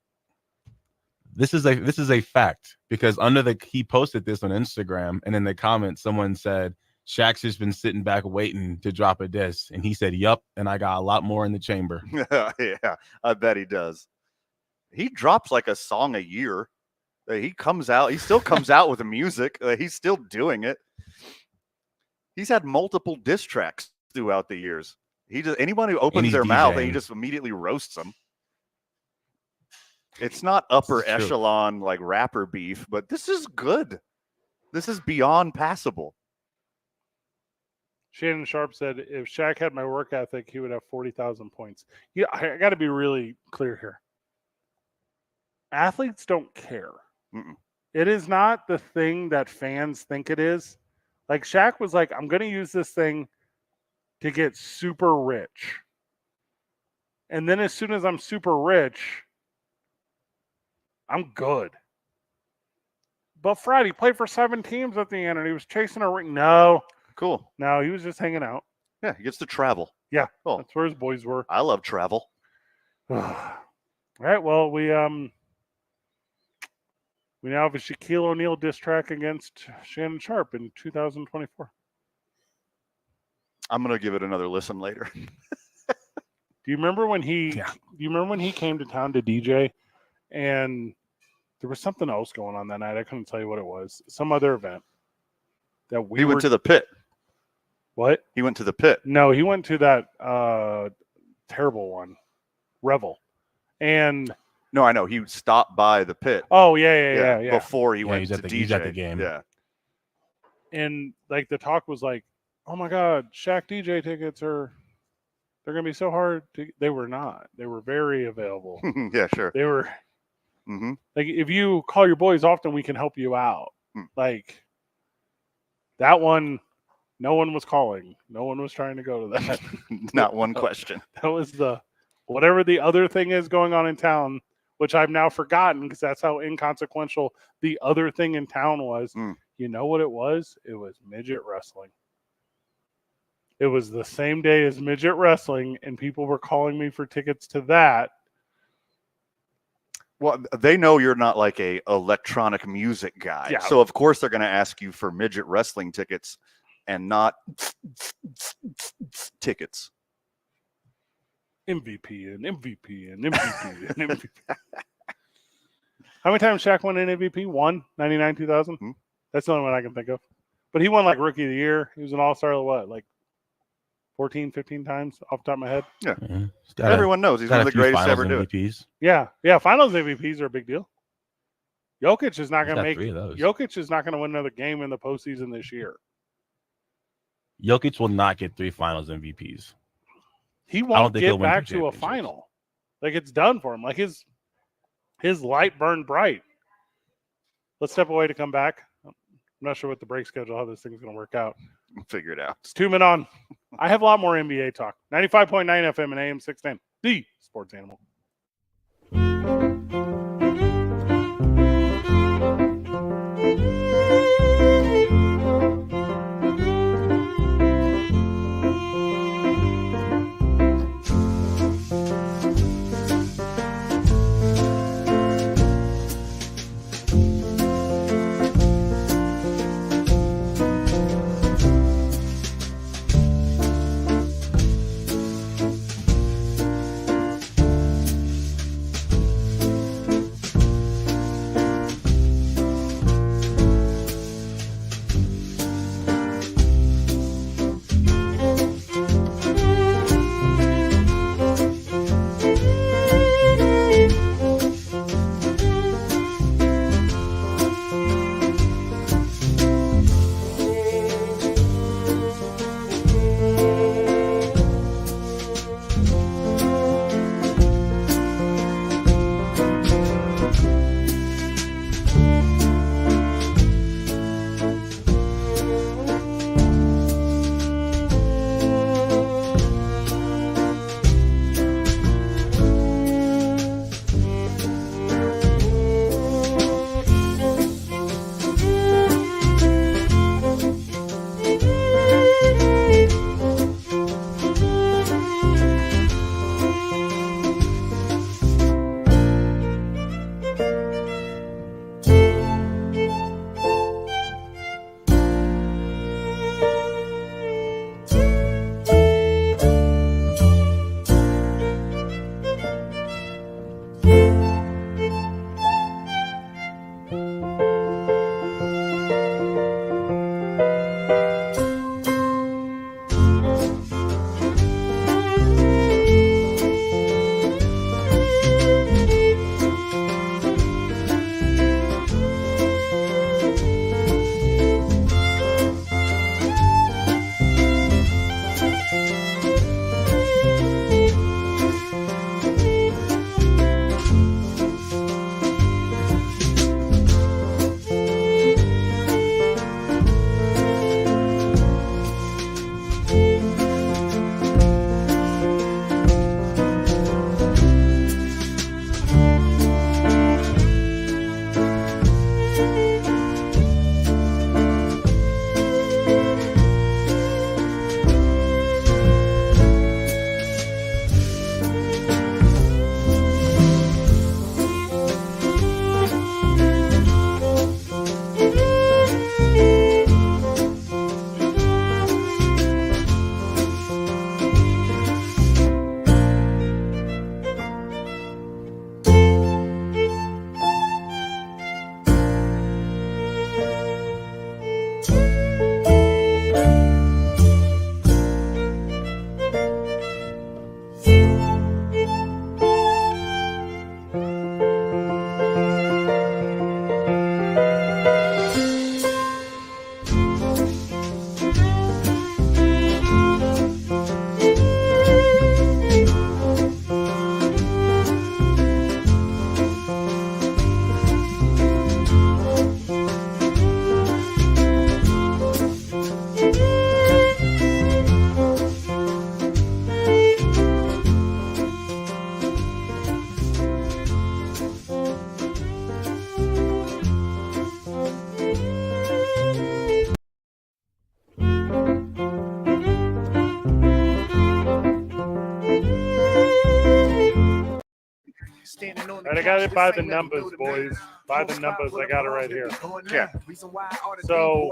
This is a fact because he posted this on Instagram and in the comments someone said Shaq's just been sitting back waiting to drop a disc and he said, "Yup, and I got a lot more in the chamber." Yeah, I bet he does. He drops like a song a year. He still comes out with the music. He's still doing it. He's had multiple diss tracks throughout the years. Anyone who opens their mouth, he just immediately roasts them. It's not upper echelon like rapper beef, but this is good. This is beyond passable. Shannon Sharp said, if Shaq had my work ethic, he would have 40,000 points. Yeah, I got to be really clear here. Athletes don't care. Mm-mm. It is not the thing that fans think it is. Like Shaq was like, I'm going to use this thing to get super rich. And then as soon as I'm super rich, I'm good. But Fred, he played for 7 teams at the end and he was chasing a ring. No. Cool. No, he was just hanging out. Yeah, he gets to travel. Yeah. Cool. That's where his boys were. I love travel. All right. Well, we now have a Shaquille O'Neal diss track against Shannon Sharp in 2024. I'm gonna give it another listen later. Do you remember when he came to town to DJ and there was something else going on that night? I couldn't tell you what it was. Some other event that he went to the pit. What? He went to the pit. No, he went to that terrible one, Revel. And no, I know he stopped by the pit. Oh yeah. Before he went to DJ. He's at the game. Yeah. And like the talk was like, oh my God, Shaq DJ tickets they're gonna be so hard to. They were not. They were very available. Yeah, sure. They were. Mm-hmm. Like if you call your boys often, we can help you out. Like that one. No one was calling. No one was trying to go to that. Not one question. That was whatever the other thing is going on in town, which I've now forgotten because that's how inconsequential the other thing in town was. You know what it was? It was midget wrestling. It was the same day as midget wrestling, and people were calling me for tickets to that. Well, they know you're not like a electronic music guy. Yeah. So, of course, they're going to ask you for midget wrestling tickets and not tickets. MVP and MVP and MVP and MVP. How many times Shaq won an MVP? 1? 99, 2000? That's the only one I can think of. But he won like Rookie of the Year. He was an All-Star, what, like 14, 15 times off the top of my head? Yeah. Everyone knows he's one of the greatest to ever do it. Yeah. Finals MVPs are a big deal. Jokic is not going to win another game in the postseason this year. Jokic will not get 3 finals MVPs. He won't get back to a final. Like it's done for him. Like his light burned bright. Let's step away to come back. I'm not sure what the break schedule, how this thing's going to work out. We'll figure it out. It's 2 men on. I have a lot more NBA talk. 95.9 FM and AM 610. The Sports Animal. Right, I got it by the numbers, boys. By the numbers, I got it right here. Yeah. So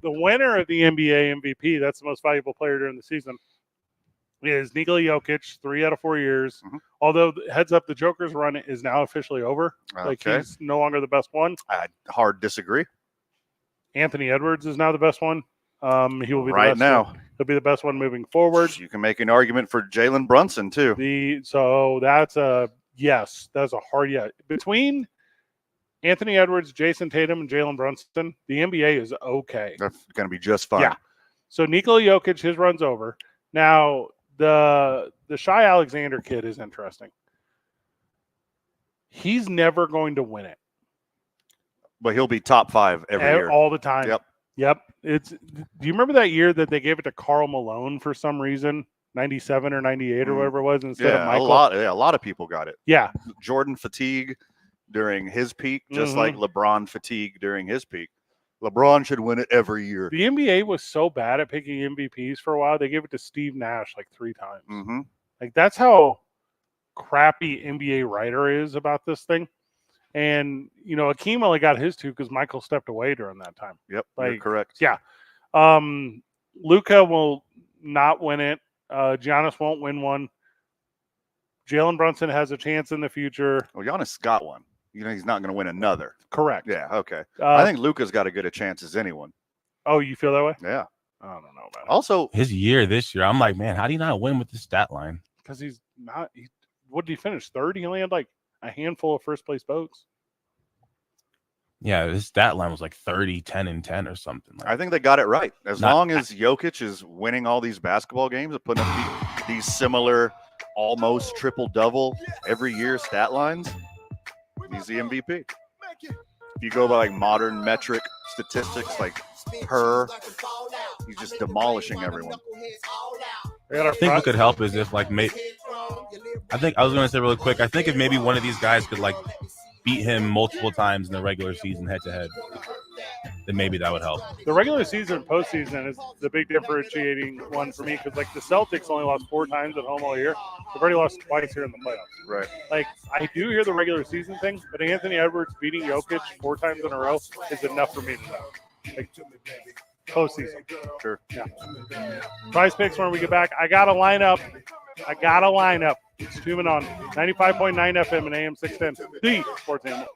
the winner of the NBA MVP, that's the most valuable player during the season, is Nikola Jokic, 3 out of 4 years. Mm-hmm. Although, heads up, the Joker's run is now officially over. Like, he's no longer the best one. I hard disagree. Anthony Edwards is now the best one. He will be right the best now. One. He'll be the best one moving forward. You can make an argument for Jalen Brunson too. So that's a yes. That's a hard yes. Between Anthony Edwards, Jason Tatum, and Jalen Brunson, the NBA is okay. They're going to be just fine. Yeah. So Nikola Jokic, his run's over. Now the Shai Alexander kid is interesting. He's never going to win it. But he'll be top 5 every year. All the time. Yep. Do you remember that year that they gave it to Karl Malone for some reason? 97 or 98 or whatever it was instead of Michael? A lot of people got it. Yeah. Jordan fatigue during his peak, just like LeBron fatigue during his peak. LeBron should win it every year. The NBA was so bad at picking MVPs for a while, they gave it to Steve Nash like 3 times. Mm-hmm. Like, that's how crappy NBA writer is about this thing. And, Akeem only got his 2 because Michael stepped away during that time. Yep, you're correct. Yeah. Luka will not win it. Giannis won't win one. Jalen Brunson has a chance in the future. Well, Giannis got one. He's not going to win another. Correct. Yeah, okay. I think Luka's got as good a chance as anyone. Oh, you feel that way? Yeah. I don't know about it. Also, his year this year, I'm like, man, how do you not win with the stat line? Because he's not. What did he finish? 3rd? He only had like a handful of first place votes. Yeah, his stat line was like 30, 10, and 10 or something. I think they got it right. As long as Jokic is winning all these basketball games and putting up these similar almost triple-double every year stat lines, he's the MVP. If you go by like modern metric statistics like he's just demolishing everyone. I think what could help is if I was going to say really quick, I think if maybe one of these guys could beat him multiple times in the regular season head-to-head, then maybe that would help. The regular season and postseason is the big differentiating one for me because, the Celtics only lost 4 times at home all year. They've already lost twice here in the playoffs. Right. I do hear the regular season thing, but Anthony Edwards beating Jokic 4 times in a row is enough for me to know. Postseason. Sure. Yeah. Prize Picks when we get back. I got a lineup. It's tuning on 95.9 FM and AM 610. The Sports Animal.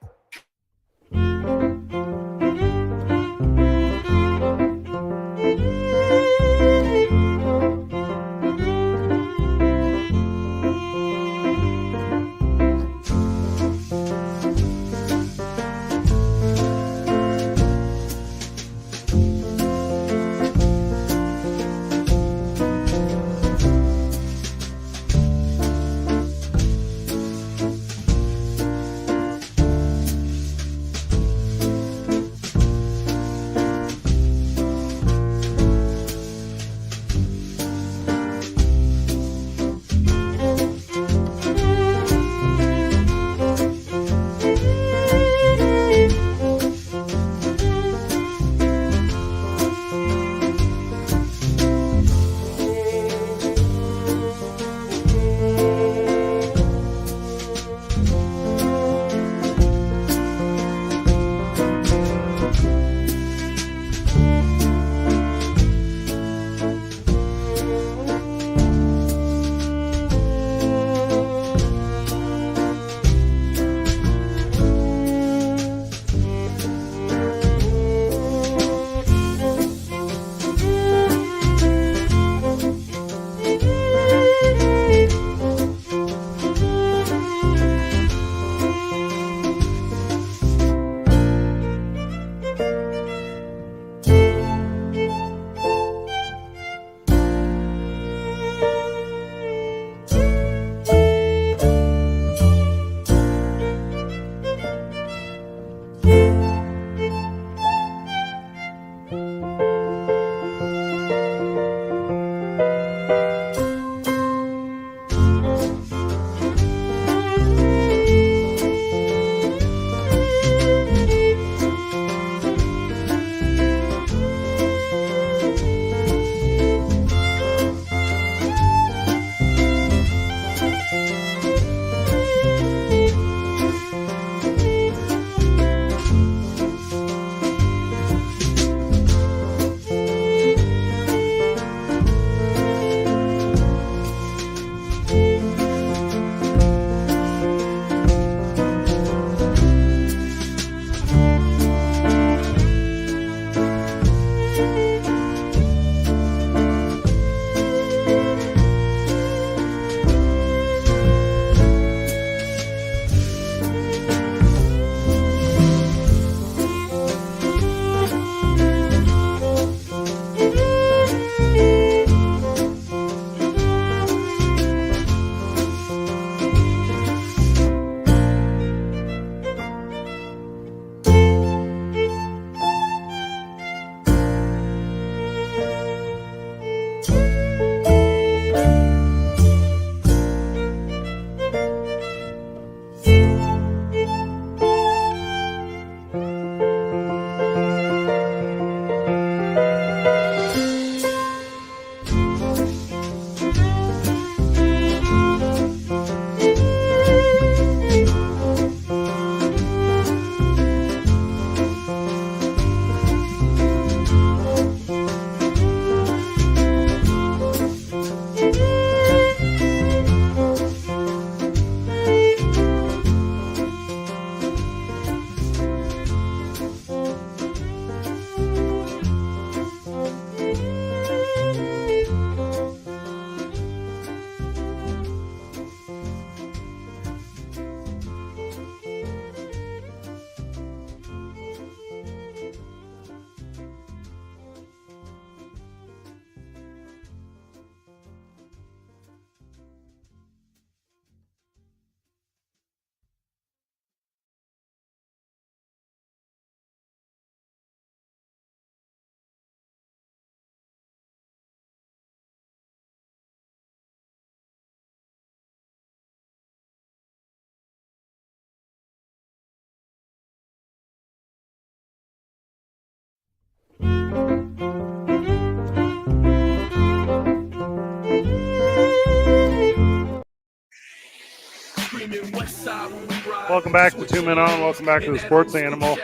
Welcome back to 2 Men On. Welcome back to the Sports Animal.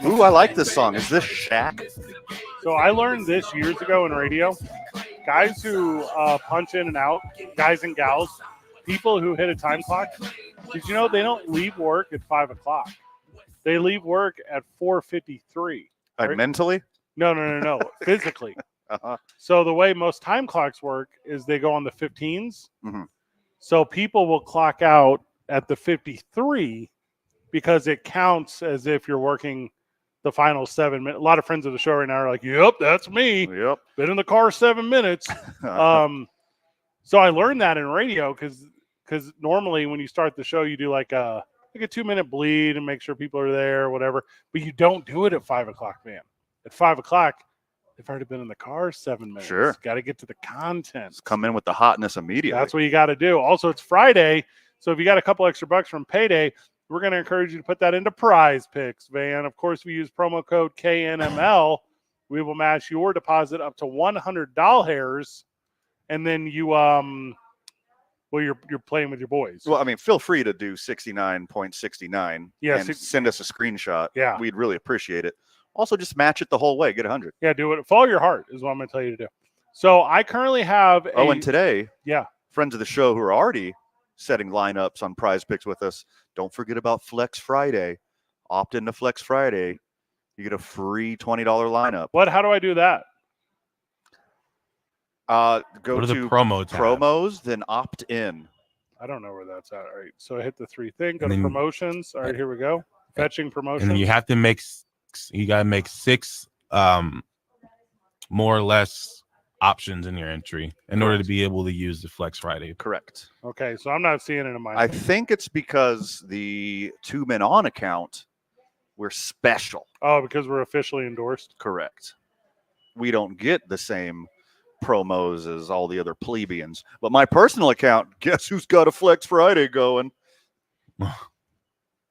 Ooh, I like this song. Is this Shaq? So I learned this years ago in radio. Guys who punch in and out, guys and gals, people who hit a time clock, did you know they don't leave work at 5 o'clock? They leave work at 4:53. Like mentally? No. Physically. Uh-huh. So the way most time clocks work is they go on the 15s. Mm-hmm. So people will clock out at the 53 because it counts as if you're working the final 7 minutes. A lot of friends of the show right now are like, yep, that's me. Yep. Been in the car 7 minutes. So I learned that in radio because normally when you start the show, you do like a 2-minute bleed and make sure people are there or whatever. But you don't do it at 5 o'clock, man. At 5 o'clock, they've already been in the car 7 minutes. Sure. Got to get to the content. Let's come in with the hotness immediately. That's what you got to do. Also, it's Friday. So if you got a couple extra bucks from payday, we're going to encourage you to put that into Prize Picks, Van. Of course, if you use promo code KNML, we will match your deposit up to $100. And then you, you're playing with your boys. Well, I mean, feel free to do 69.69 and send us a screenshot. Yeah. We'd really appreciate it. Also, just match it the whole way. Get 100. Yeah, do it. Follow your heart is what I'm going to tell you to do. So I currently have and today, yeah, friends of the show who are already setting lineups on Prize Picks with us, don't forget about Flex Friday. Opt into Flex Friday. You get a free $20 lineup. How do I do that? Go to the promo tab? Promos, then opt in. I don't know where that's at. All right. So I hit the 3 thing, go to promotions. All right, here we go. Fetching promotions. And then you have to got to make 6 more or less options in your entry in order to be able to use the Flex Friday. Correct. Okay, so I'm not seeing it in my. I think it's because the 2 Men On account, we're special. Oh, because we're officially endorsed. Correct. We don't get the same promos as all the other plebeians. But my personal account, guess who's got a Flex Friday going?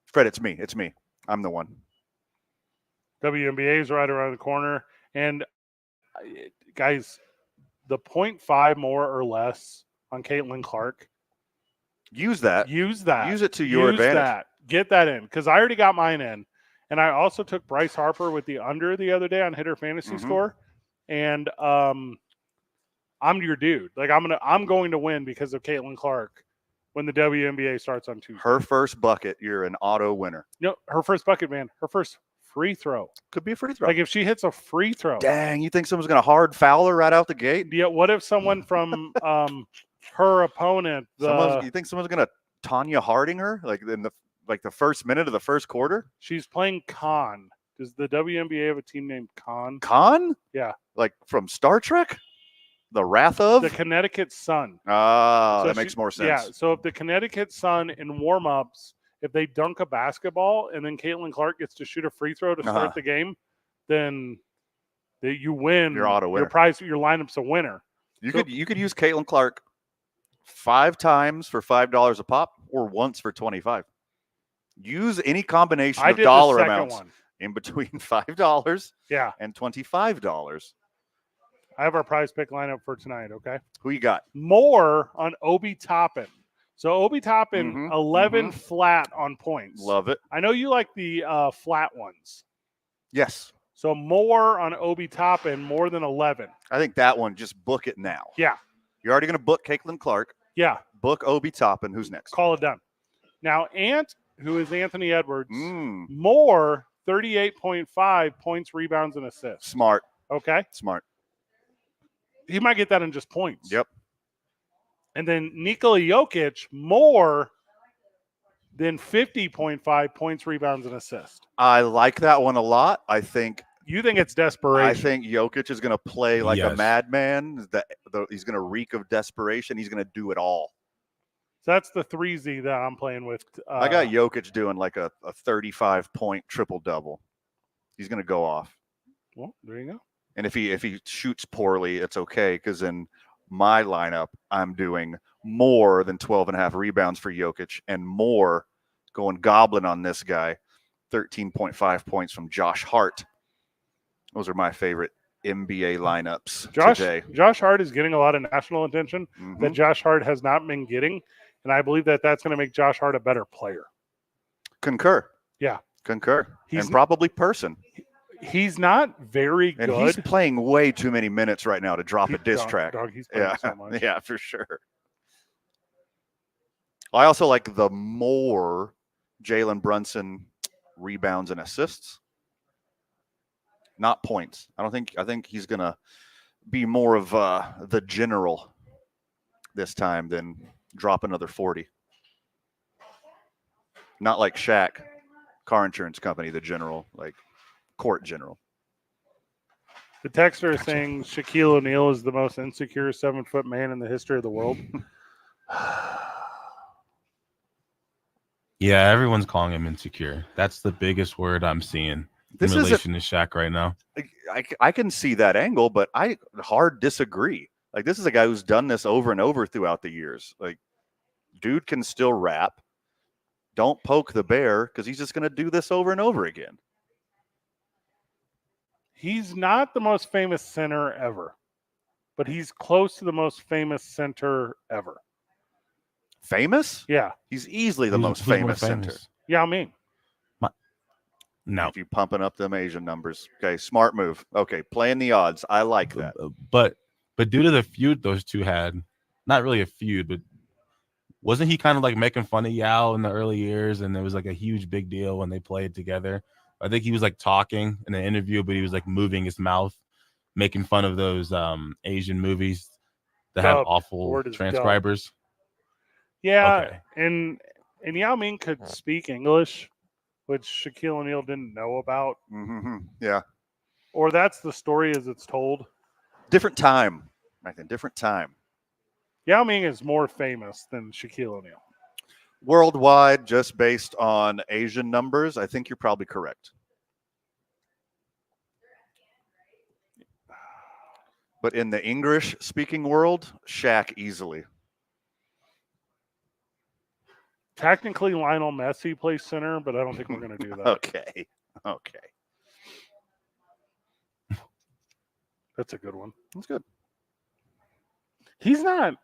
Fred, it's me. It's me. I'm the one. WNBA is right around the corner. And guys, the 0.5 more or less on Caitlin Clark. Use that. Use that. Use it to your advantage. That. Get that in. Because I already got mine in. And I also took Bryce Harper with the under the other day on Hitter Fantasy Score. And I'm your dude. Like I'm going to win because of Caitlin Clark when the WNBA starts on Tuesday. Her first bucket, you're an auto winner. No, her first bucket, man. Her first free throw. Could be a free throw. Like if she hits a free throw. Dang, you think someone's going to hard foul her right out the gate? Yeah, what if someone from her opponent you think someone's going to Tanya Harding her like in the first minute of the first quarter? She's playing Khan. Does the WNBA have a team named Khan? Khan? Yeah. Like from Star Trek? The Wrath of? The Connecticut Sun. Ah, so that makes more sense. Yeah, so if the Connecticut Sun in warm-ups, if they dunk a basketball and then Caitlin Clark gets to shoot a free throw to start the game, then you win. You're auto winner. Your lineup's a winner. You could use Caitlin Clark 5 times for $5 a pop or once for $25. Use any combination of dollar amounts in between $5 and $25. I have our Prize Pick lineup for tonight, okay? Who you got? More on Obi Toppin. So Obi Toppin, 11 flat on points. Love it. I know you like the flat ones. Yes. So more on Obi Toppin, more than 11. I think that one, just book it now. Yeah. You're already going to book Caitlin Clark. Yeah. Book Obi Toppin. Who's next? Call it done. Now, Ant, who is Anthony Edwards, more 38.5 points, rebounds, and assists. Smart. Okay. Smart. He might get that in just points. Yep. And then Nikola Jokic, more than 50.5 points, rebounds, and assists. I like that one a lot. You think it's desperation? I think Jokic is going to play like a madman. He's going to reek of desperation. He's going to do it all. So that's the 3Z that I'm playing with. I got Jokic doing like a 35-point triple-double. He's going to go off. Well, there you go. And if he shoots poorly, it's okay because in my lineup, I'm doing more than 12.5 rebounds for Jokic and more going goblin on this guy. 13.5 points from Josh Hart. Those are my favorite NBA lineups today. Josh Hart is getting a lot of national attention that Josh Hart has not been getting. And I believe that that's going to make Josh Hart a better player. Concur. Yeah. Concur. And probably person. He's not very good. And he's playing way too many minutes right now to drop a diss track. He's playing so much. Yeah, for sure. I also like the more Jalen Brunson rebounds and assists, not points. I think he's going to be more of the general this time than drop another 40. Not like Shaq, car insurance company, the general, like court general. The texter is saying Shaquille O'Neal is the most insecure 7-foot man in the history of the world. Yeah, everyone's calling him insecure. That's the biggest word I'm seeing in relation to Shaq right now. I can see that angle, but I hard disagree. Like, this is a guy who's done this over and over throughout the years. Like, dude can still rap. Don't poke the bear because he's just going to do this over and over again. He's not the most famous center ever, but he's close to the most famous center ever. Famous? Yeah. He's easily the most famous center. Yeah, I mean. No. If you're pumping up them Asian numbers. Okay, smart move. Okay, playing the odds. I like that. But due to the feud those two had, not really a feud, but wasn't he kind of like making fun of Yao in the early years? And it was like a huge big deal when they played together. I think he was like talking in an interview, but he was like moving his mouth, making fun of those Asian movies that have awful transcribers. Yeah, okay. and Yao Ming could speak English, which Shaquille O'Neal didn't know about. Mm-hmm. Yeah. Or that's the story as it's told. Different time. I think different time. Yao Ming is more famous than Shaquille O'Neal. Worldwide, just based on Asian numbers, I think you're probably correct. But in the English-speaking world, Shaq easily. Technically, Lionel Messi plays center, but I don't think we're going to do that. Okay. That's a good one. That's good. He's not.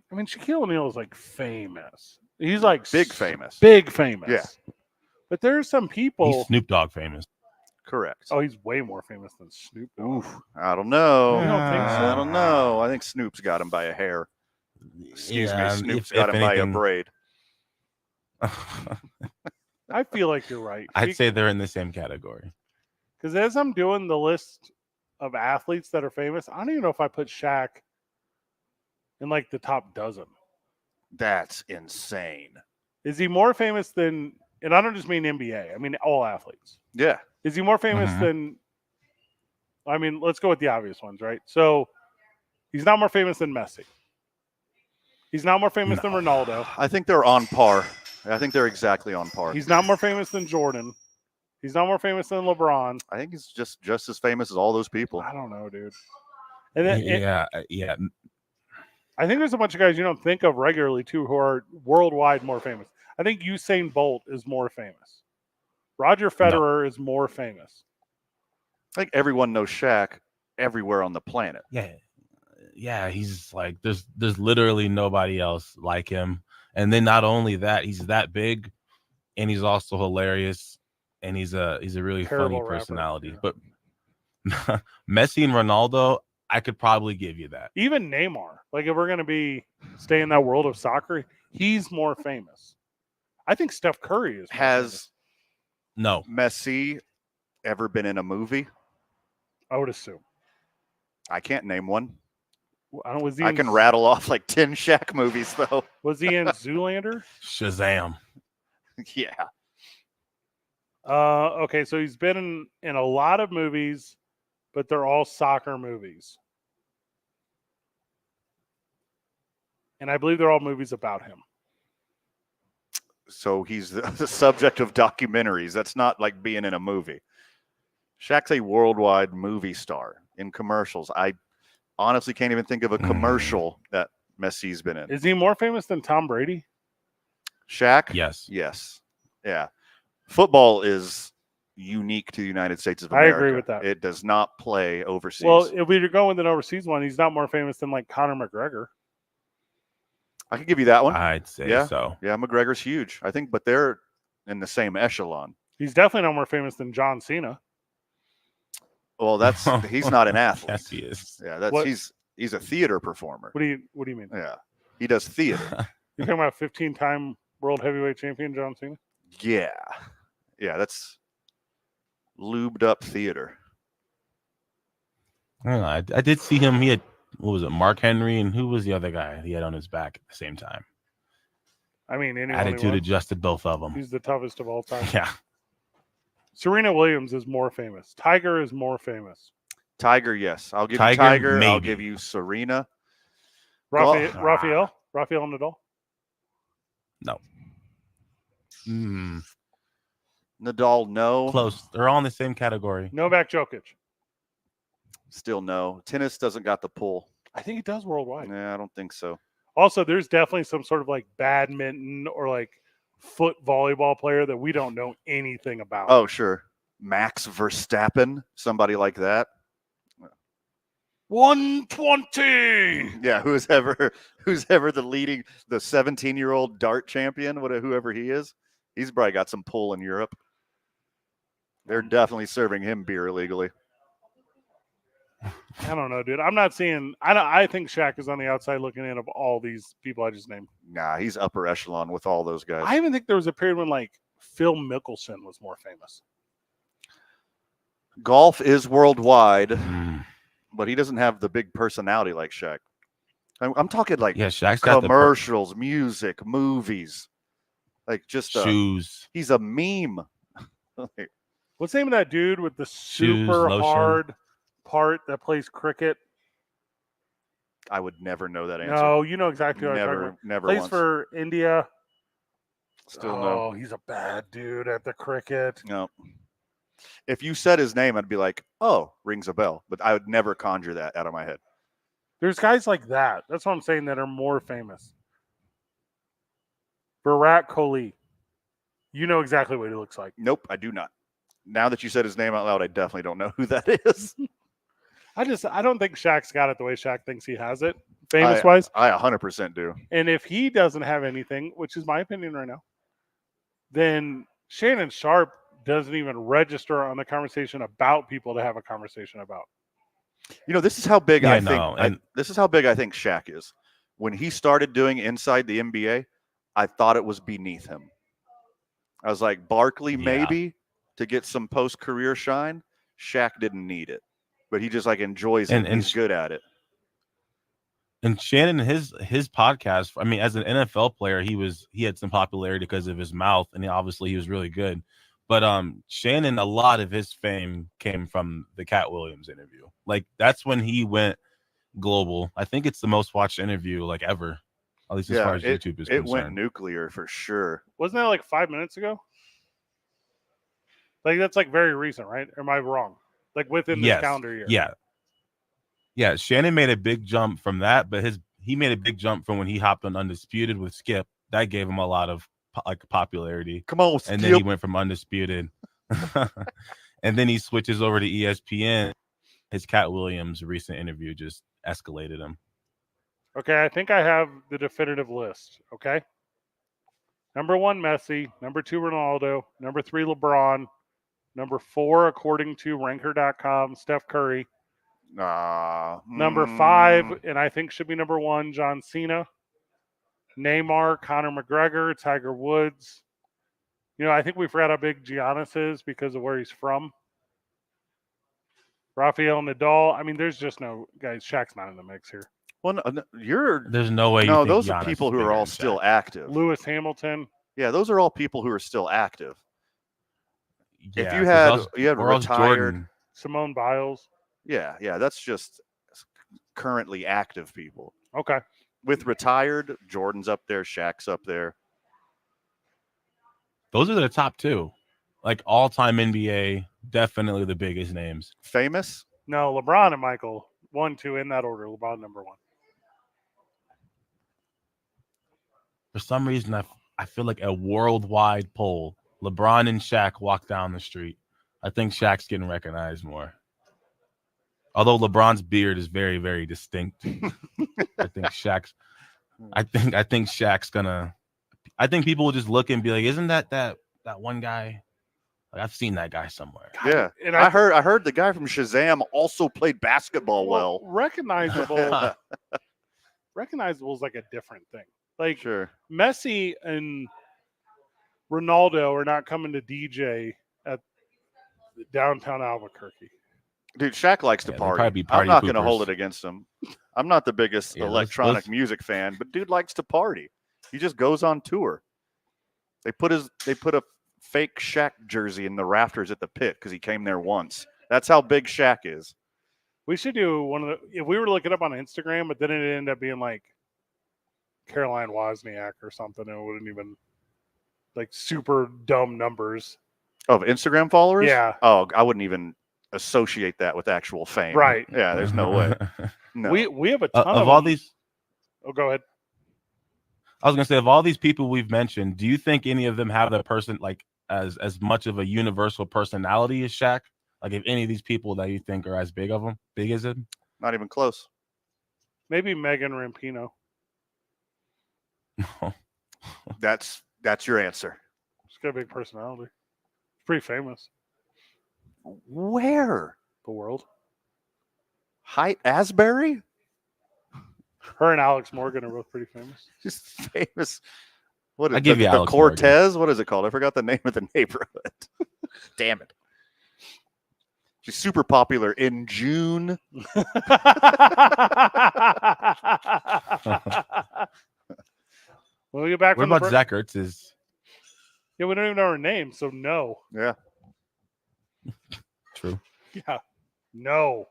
I mean, Shaquille O'Neal is like famous. He's like big famous. Big famous. Yeah. But there are some people. He's Snoop Dogg famous. Correct. Oh, he's way more famous than Snoop Dogg. Oof, I don't know. You don't think so? I don't know. I think Snoop's got him by a hair. Excuse me. Snoop's got him by a braid. I feel like you're right. I'd say they're in the same category. Because as I'm doing the list of athletes that are famous, I don't even know if I put Shaq in like the top dozen. That's insane. Is he more famous than, and I don't just mean NBA, I mean all athletes. Yeah. Is he more famous than, I mean, let's go with the obvious ones, right? So he's not more famous than Messi. He's not more famous than Ronaldo. I think they're on par. I think they're exactly on par. He's not more famous than Jordan. He's not more famous than LeBron. I think he's just as famous as all those people. I don't know, dude. And then, yeah. I think there's a bunch of guys you don't think of regularly, too, who are worldwide more famous. I think Usain Bolt is more famous. Roger Federer is more famous. I think everyone knows Shaq everywhere on the planet. Yeah, he's like there's literally nobody else like him. And then not only that, he's that big, and he's also hilarious, and he's a really Terrible funny personality. rapper, But Messi and Ronaldo, I could probably give you that. Even Neymar, like if we're going to stay in that world of soccer, he's more famous. I think Steph Curry is. Has Messi ever been in a movie? I would assume. I can't name one. I can rattle off like 10 Shaq movies, though. Was he in Zoolander? Shazam. Yeah. Okay, so he's been in a lot of movies, but they're all soccer movies. And I believe they're all movies about him. So he's the subject of documentaries. That's not like being in a movie. Shaq's a worldwide movie star in commercials. I honestly can't even think of a commercial that Messi's been in. Is he more famous than Tom Brady? Shaq? Yes. Yeah. Football is unique to the United States of America. I agree with that. It does not play overseas. Well, if we were going with an overseas one, he's not more famous than like Conor McGregor. I could give you that one. I'd say so. Yeah, McGregor's huge, I think, but they're in the same echelon. He's definitely no more famous than John Cena. Well, he's not an athlete. Yes, he is. Yeah, he's a theater performer. What do you mean? Yeah, he does theater. You're talking about 15-time world heavyweight champion John Cena? Yeah, that's lubed up theater. I don't know. I did see him. He had, what was it, Mark Henry, and who was the other guy he had on his back at the same time? I mean, Attitude adjusted both of them. He's the toughest of all time. Yeah. Serena Williams is more famous. Tiger is more famous. Tiger, yes. I'll give you Tiger. Maybe. I'll give you Serena. Rafael Nadal? No. Nadal, no. Close. They're all in the same category. Novak Djokovic. Still no. Tennis doesn't got the pull. I think it does worldwide. Yeah, I don't think so. Also, there's definitely some sort of like badminton or like foot volleyball player that we don't know anything about. Oh, sure. Max Verstappen, somebody like that. 120. Yeah, who's ever the 17-year-old dart champion, whoever he is, he's probably got some pull in Europe. They're definitely serving him beer illegally. I don't know, dude. I'm not seeing. I think Shaq is on the outside looking in of all these people I just named. Nah, he's upper echelon with all those guys. I even think there was a period when like Phil Mickelson was more famous. Golf is worldwide, but he doesn't have the big personality like Shaq. I'm talking like Shaq's commercials, music, movies, like just shoes. He's a meme. What's the name of that dude with the super hard part that plays cricket? I would never know that answer. No, you know exactly what I'm talking about. Never plays once. for India. Still no. Oh, he's a bad dude at the cricket. No. If you said his name, I'd be like, oh, rings a bell. But I would never conjure that out of my head. There's guys like that. That's what I'm saying that are more famous. Virat Kohli. You know exactly what he looks like. Nope, I do not. Now that you said his name out loud, I definitely don't know who that is. I don't think Shaq's got it the way Shaq thinks he has it, famous-wise. I 100% do. And if he doesn't have anything, which is my opinion right now, then Shannon Sharp doesn't even register on the conversation about people to have a conversation about. You know, this is how big this is how big I think Shaq is. When he started doing Inside the NBA, I thought it was beneath him. I was like, Barkley maybe to get some post-career shine. Shaq didn't need it, but he just like enjoys it. And he's good at it. And Shannon, his podcast, I mean, as an NFL player, he had some popularity because of his mouth, and obviously he was really good. But Shannon, a lot of his fame came from the Cat Williams interview. Like that's when he went global. I think it's the most watched interview like ever, at least as far as YouTube is concerned. It went nuclear for sure. Wasn't that like 5 minutes ago? Like that's like very recent, right? Or am I wrong? Like within this calendar year. Yeah. Shannon made a big jump from that, but he made a big jump from when he hopped on Undisputed with Skip. That gave him a lot of popularity. Come on, and then he went from Undisputed, and then he switches over to ESPN. His Cat Williams recent interview just escalated him. Okay, I think I have the definitive list. Okay, number 1, Messi. Number 2, Ronaldo. Number 3, LeBron. Number 4, according to Ranker.com, Steph Curry. Number 5, and I think should be number 1, John Cena. Neymar, Conor McGregor, Tiger Woods. You know, I think we forgot how big Giannis is because of where he's from. Rafael Nadal. I mean, there's just no guys. Shaq's not in the mix here. Well, there's no way. No, those are people who are all still active. Lewis Hamilton. Yeah, those are all people who are still active. Yeah, if you had retired Jordan. Simone Biles. Yeah, that's just currently active people. Okay. With retired, Jordan's up there, Shaq's up there. Those are the top 2. Like all-time NBA, definitely the biggest names. Famous? No, LeBron and Michael. 1, 2 in that order. LeBron number 1. For some reason, I feel like a worldwide poll, LeBron and Shaq walk down the street. I think Shaq's getting recognized more. Although LeBron's beard is very, very distinct. I think Shaq's I think Shaq's gonna. I think people will just look and be like, "Isn't that one guy? Like, I've seen that guy somewhere." Yeah, and I heard the guy from Shazam also played basketball well. Recognizable. Recognizable is like a different thing. Like Messi and Ronaldo are not coming to DJ at downtown Albuquerque. Dude, Shaq likes to party. I'm not going to hold it against him. I'm not the biggest electronic music fan, but dude likes to party. He just goes on tour. They put a fake Shaq jersey in the rafters at the pit because he came there once. That's how big Shaq is. We should do one of the. If we were to look it up on Instagram, but then it ended up being like Caroline Wozniak or something, and it wouldn't even like super dumb numbers of Instagram followers. Yeah. Oh, I wouldn't even associate that with actual fame. Right. Yeah. There's no way. No. We have a ton of all these. Oh, go ahead. I was gonna say, of all these people we've mentioned, do you think any of them have the person like as much of a universal personality as Shaq? Like, if any of these people that you think are as big as him? Not even close. Maybe Megan Rampino. That's your answer. She's got a big personality. Pretty famous. Where? The world. Height Asbury? Her and Alex Morgan are both pretty famous. She's famous. What is I give you the Alex Cortez? Morgan. What is it called? I forgot the name of the neighborhood. Damn it. She's super popular in June. When we get back what from about Zach Ertz's? Yeah, we don't even know her name, so no. Yeah. True. Yeah. No.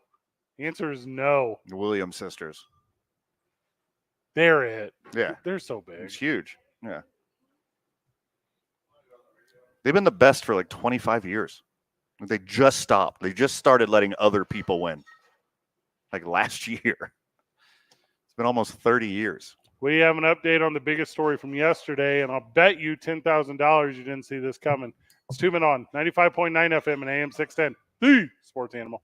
The answer is no. The Williams sisters. They're it. Yeah. They're so big. It's huge. Yeah. They've been the best for like 25 years. They just stopped. They just started letting other people win. Like last year. It's been almost 30 years. We have an update on the biggest story from yesterday, and I'll bet you $10,000 you didn't see this coming. It's 2 Men On, 95.9 FM and AM 610, the Sports Animal.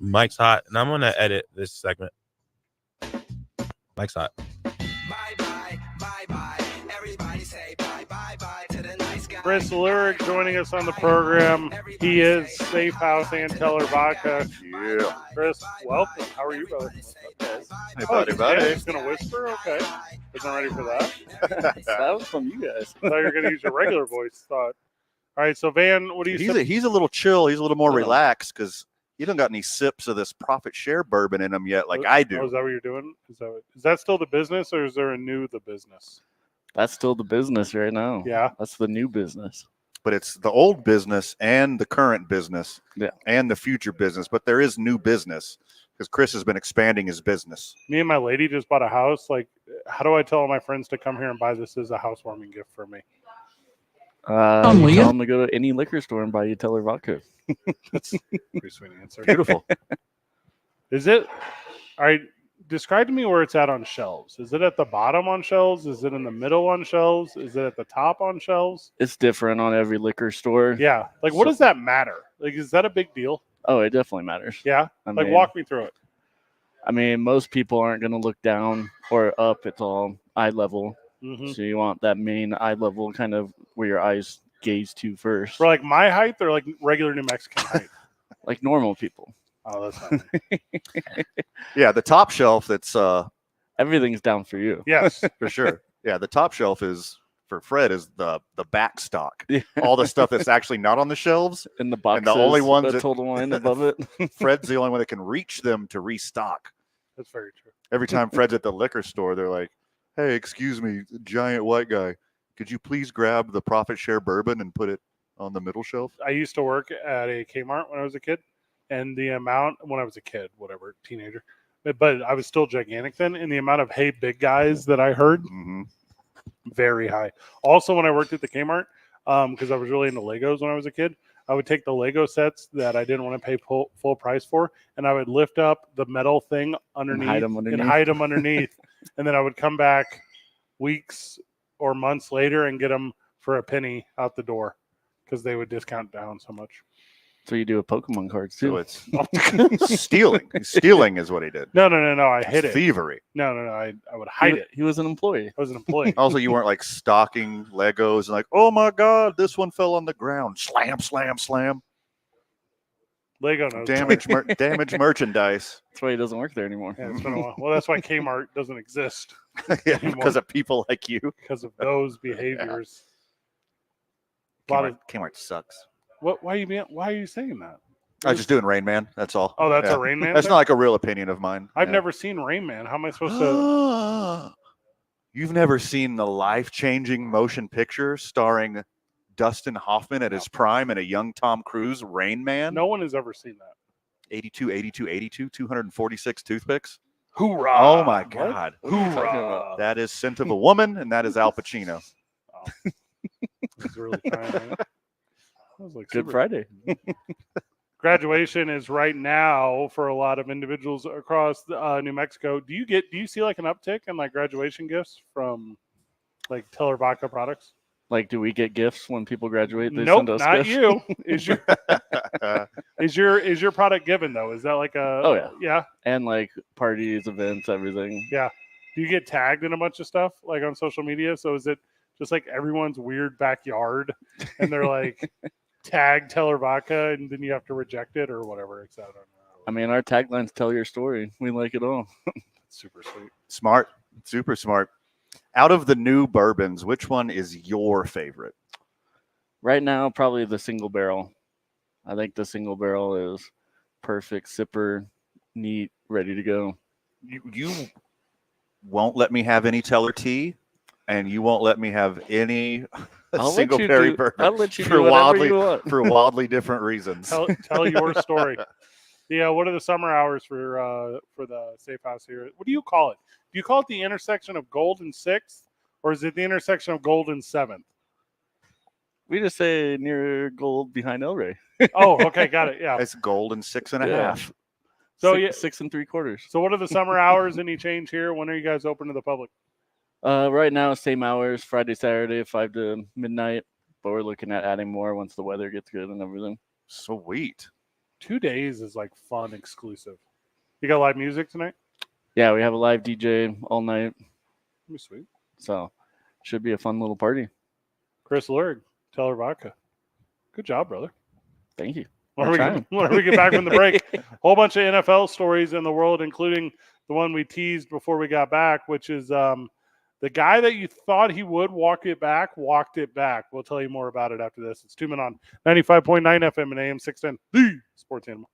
Mike's hot, and I'm gonna edit this segment. Mike's hot. Chris Lyric joining us on the program. He is Safe House and Teller Vodka. Yeah. Chris, welcome. How are you, brother? Hey, buddy. He's going to whisper? Okay. Wasn't ready for that. That was from you guys. I thought you were going to use your regular voice. All right, so Van, what do you say? He's a little chill. He's a little more relaxed because you don't got any sips of this profit share bourbon in him yet, like I do. Oh, is that what you're doing? Is that still the business, or is there a new the business? That's still the business right now. Yeah. That's the new business. But it's the old business and the current business and the future business. But there is new business because Chris has been expanding his business. Me and my lady just bought a house. Like, how do I tell all my friends to come here and buy this as a housewarming gift for me? You tell them to go to any liquor store and buy you Teller vodka. That's a pretty sweet answer. Beautiful. Is it? All right. Describe to me where it's at on shelves. Is it at the bottom on shelves? Is it in the middle on shelves? Is it at the top on shelves? It's different on every liquor store. Yeah. Like, what does that matter? Like, is that a big deal? Oh, it definitely matters. Yeah. Like, walk me through it. I mean, most people aren't going to look down or up. It's all eye level. Mm-hmm. So you want that main eye level kind of where your eyes gaze to first. For like my height or like regular New Mexican height? Like normal people. Oh, that's fine. Yeah, the top shelf that's everything's down for you. Yes, for sure. Yeah, the top shelf is for Fred is the back stock. Yeah. All the stuff that's actually not on the shelves in the boxes. And the only ones that total line above it. Fred's the only one that can reach them to restock. That's very true. Every time Fred's at the liquor store, they're like, "Hey, excuse me, giant white guy, could you please grab the profit share bourbon and put it on the middle shelf?" I used to work at a Kmart when I was a kid. And the amount when I was a kid, whatever, teenager, but I was still gigantic then. And the amount of "hey, big guys" that I heard, very high. Also, when I worked at the Kmart, because I was really into Legos when I was a kid, I would take the Lego sets that I didn't want to pay full price for, and I would lift up the metal thing underneath and hide them underneath. And then I would come back weeks or months later and get them for a penny out the door because they would discount down so much. So you do with Pokemon cards too. So it's stealing. Stealing is what he did. No. I hid it. Thievery. No. I would hide it. He was an employee. I was an employee. Also, you weren't like stocking Legos and like, "Oh my God, this one fell on the ground." Slam, slam, slam. Lego knows. Damaged merchandise. That's why he doesn't work there anymore. Yeah, it's been a while. Well, that's why Kmart doesn't exist. Yeah, because of people like you. Because of those behaviors. Kmart sucks. What? Why are you saying that? I was just doing Rain Man. That's all. Oh, that's a Rain Man. That's not like a real opinion of mine. I've never seen Rain Man. How am I supposed to? You've never seen the life-changing motion picture starring Dustin Hoffman at his prime and a young Tom Cruise, Rain Man? No one has ever seen that. 82, 82, 82, 246 toothpicks. Hoorah! Oh my God! Hoorah! That is Scent of a Woman, and that is Al Pacino. Oh. It's really trying, man. Like Good Friday. Graduation is right now for a lot of individuals across New Mexico. Do you see like an uptick in like graduation gifts from like Teller Vodka products? Like, do we get gifts when people graduate? Nope, not you. Is your product given though? Is that like a? Oh yeah. And like parties, events, everything. Yeah. Do you get tagged in a bunch of stuff like on social media? So is it just like everyone's weird backyard and they're like tag Teller Vodka and then you have to reject it or whatever? Etc. I mean, our taglines tell your story. We like it all. Super sweet. Smart. Super smart. Out of the new bourbons, which one is your favorite? Right now, probably the single barrel. I think the single barrel is perfect, sipper, neat, ready to go. You won't let me have any Teller tea, and you won't let me have any single berry bourbon. I'll let you do whatever you want. For wildly different reasons. Tell your story. Yeah, what are the summer hours for the Safe House here? What do you call it? Do you call it the intersection of Gold and 6th, or is it the intersection of Gold and 7th? We just say near Gold behind El Rey. Oh, okay, got it. Yeah, it's Gold and 6.5. So 6 3/4. So what are the summer hours? Any change here? When are you guys open to the public? Right now, same hours, Friday, Saturday, 5 to midnight. But we're looking at adding more once the weather gets good and everything. Sweet. 2 days is like fun exclusive. You got live music tonight? Yeah, we have a live DJ all night. Pretty sweet. So, should be a fun little party. Chris Lurg, Teller Vodka. Good job, brother. Thank you. When we get back from the break, whole bunch of NFL stories in the world, including the one we teased before we got back, which is the guy that you thought he would walked it back. We'll tell you more about it after this. It's 2 Men on 95.9 FM and AM 610, the Sports Animal.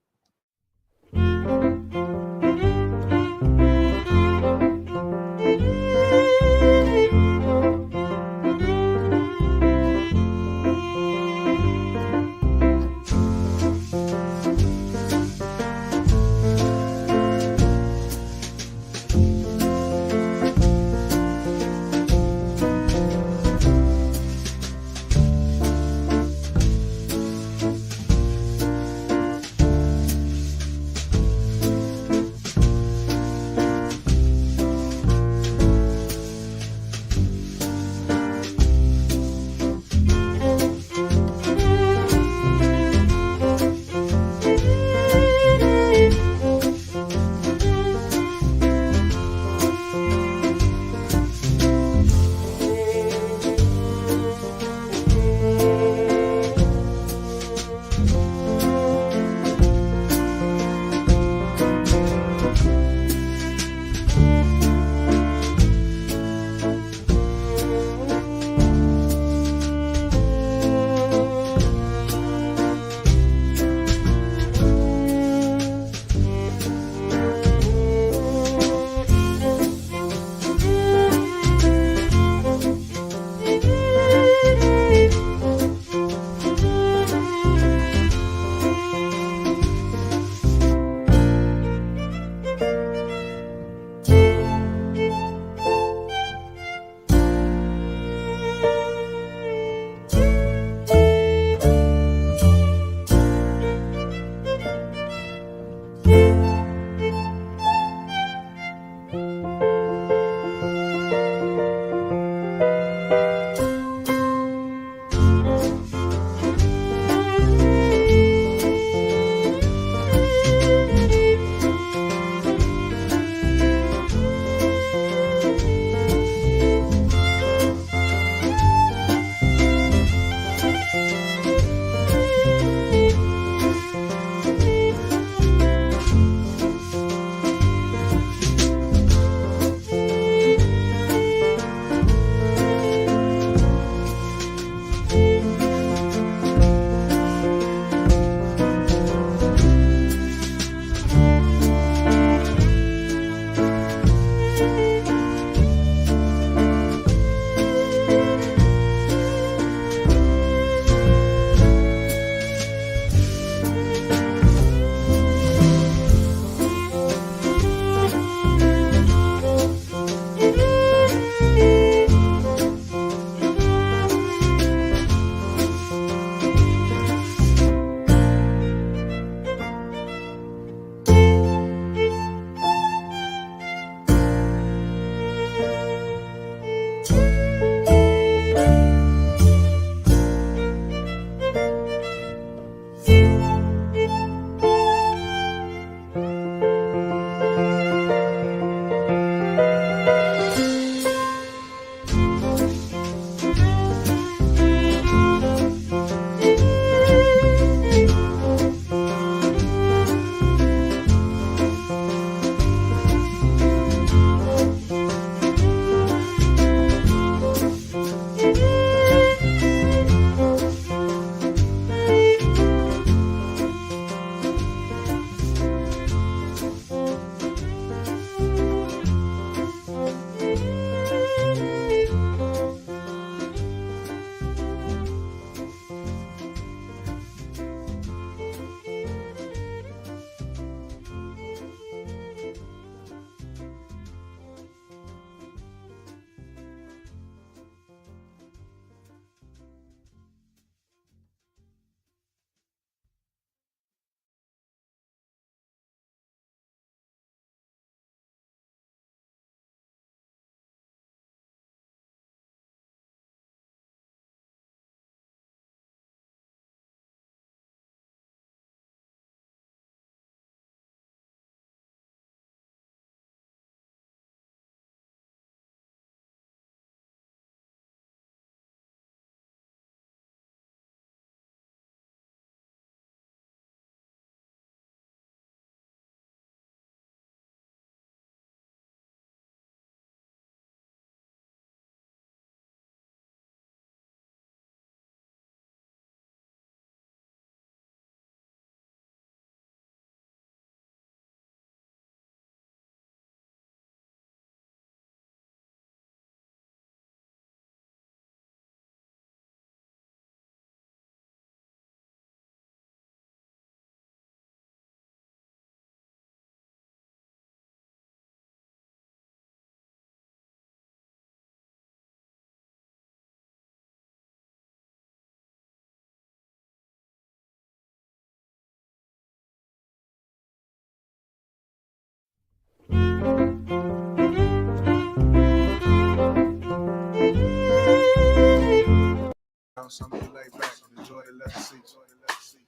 Something lay back, enjoy the leather seats.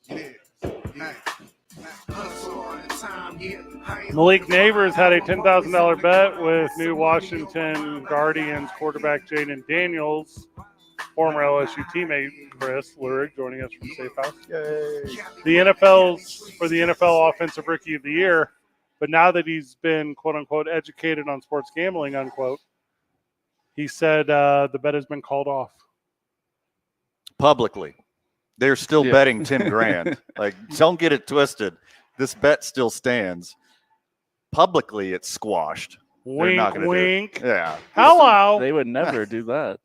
Yeah. Malik Neighbors had a $10,000 bet with new Washington Guardians quarterback Jaden Daniels, former LSU teammate Chris Lurig, joining us from Safe House. Yay. The NFL's for the NFL Offensive Rookie of the Year, but now that he's been quote unquote educated on sports gambling, unquote, he said the bet has been called off. Publicly. They're still betting 10 grand. Like, don't get it twisted. This bet still stands. Publicly, it's squashed. Wink, not gonna wink. Do it. Yeah. Hello. They would never do that.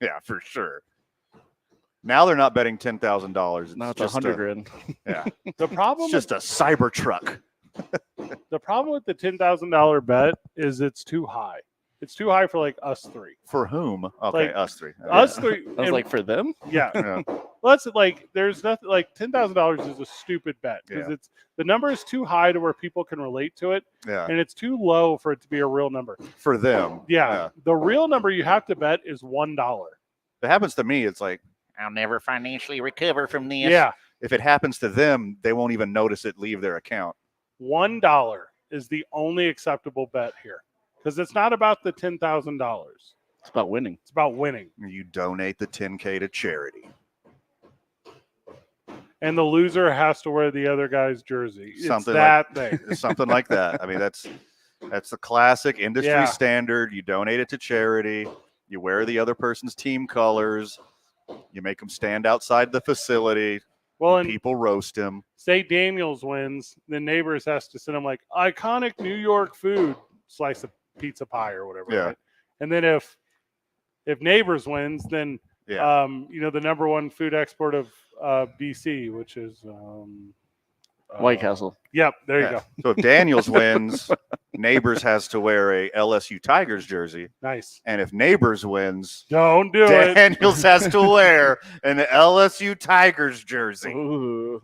Yeah, for sure. Now they're not betting $10,000. It's Not just $100 grand. Yeah. The problem It's just a cyber truck. The problem with the $10,000 bet is it's too high. It's too high for like us three. For whom? Okay, Like, us three. Us three. I was like, for them? Yeah. Yeah. Well, that's like there's nothing like $10,000 is a stupid bet because it's the number is too high to where people can relate to it, Yeah. and it's too low for it to be a real number. For them. Yeah. The real number you have to bet is $1. If it happens to me, it's like, I'll never financially recover from this. Yeah. if it happens to them, they won't even notice it leave their account. $1 is the only acceptable bet here because it's not about the $10,000. It's about winning. It's about winning. You donate the $10K to charity. And the loser has to wear the other guy's jersey. Something it's that like, thing. Something like that. I mean, that's the classic industry standard. You donate it to charity. You wear the other person's team colors. You make them stand outside the facility. Well, and people roast him. Say Daniels wins, then Neighbors has to send him like iconic New York food, slice of pizza pie or whatever. Yeah. Right? And then if Neighbors wins, then the number one food export of BC, which is White Castle. Yep, there you go. So if Daniels wins, Neighbors has to wear a LSU Tigers jersey. Nice. And if Neighbors wins, don't do it. Daniels has to wear an LSU Tigers jersey. Ooh.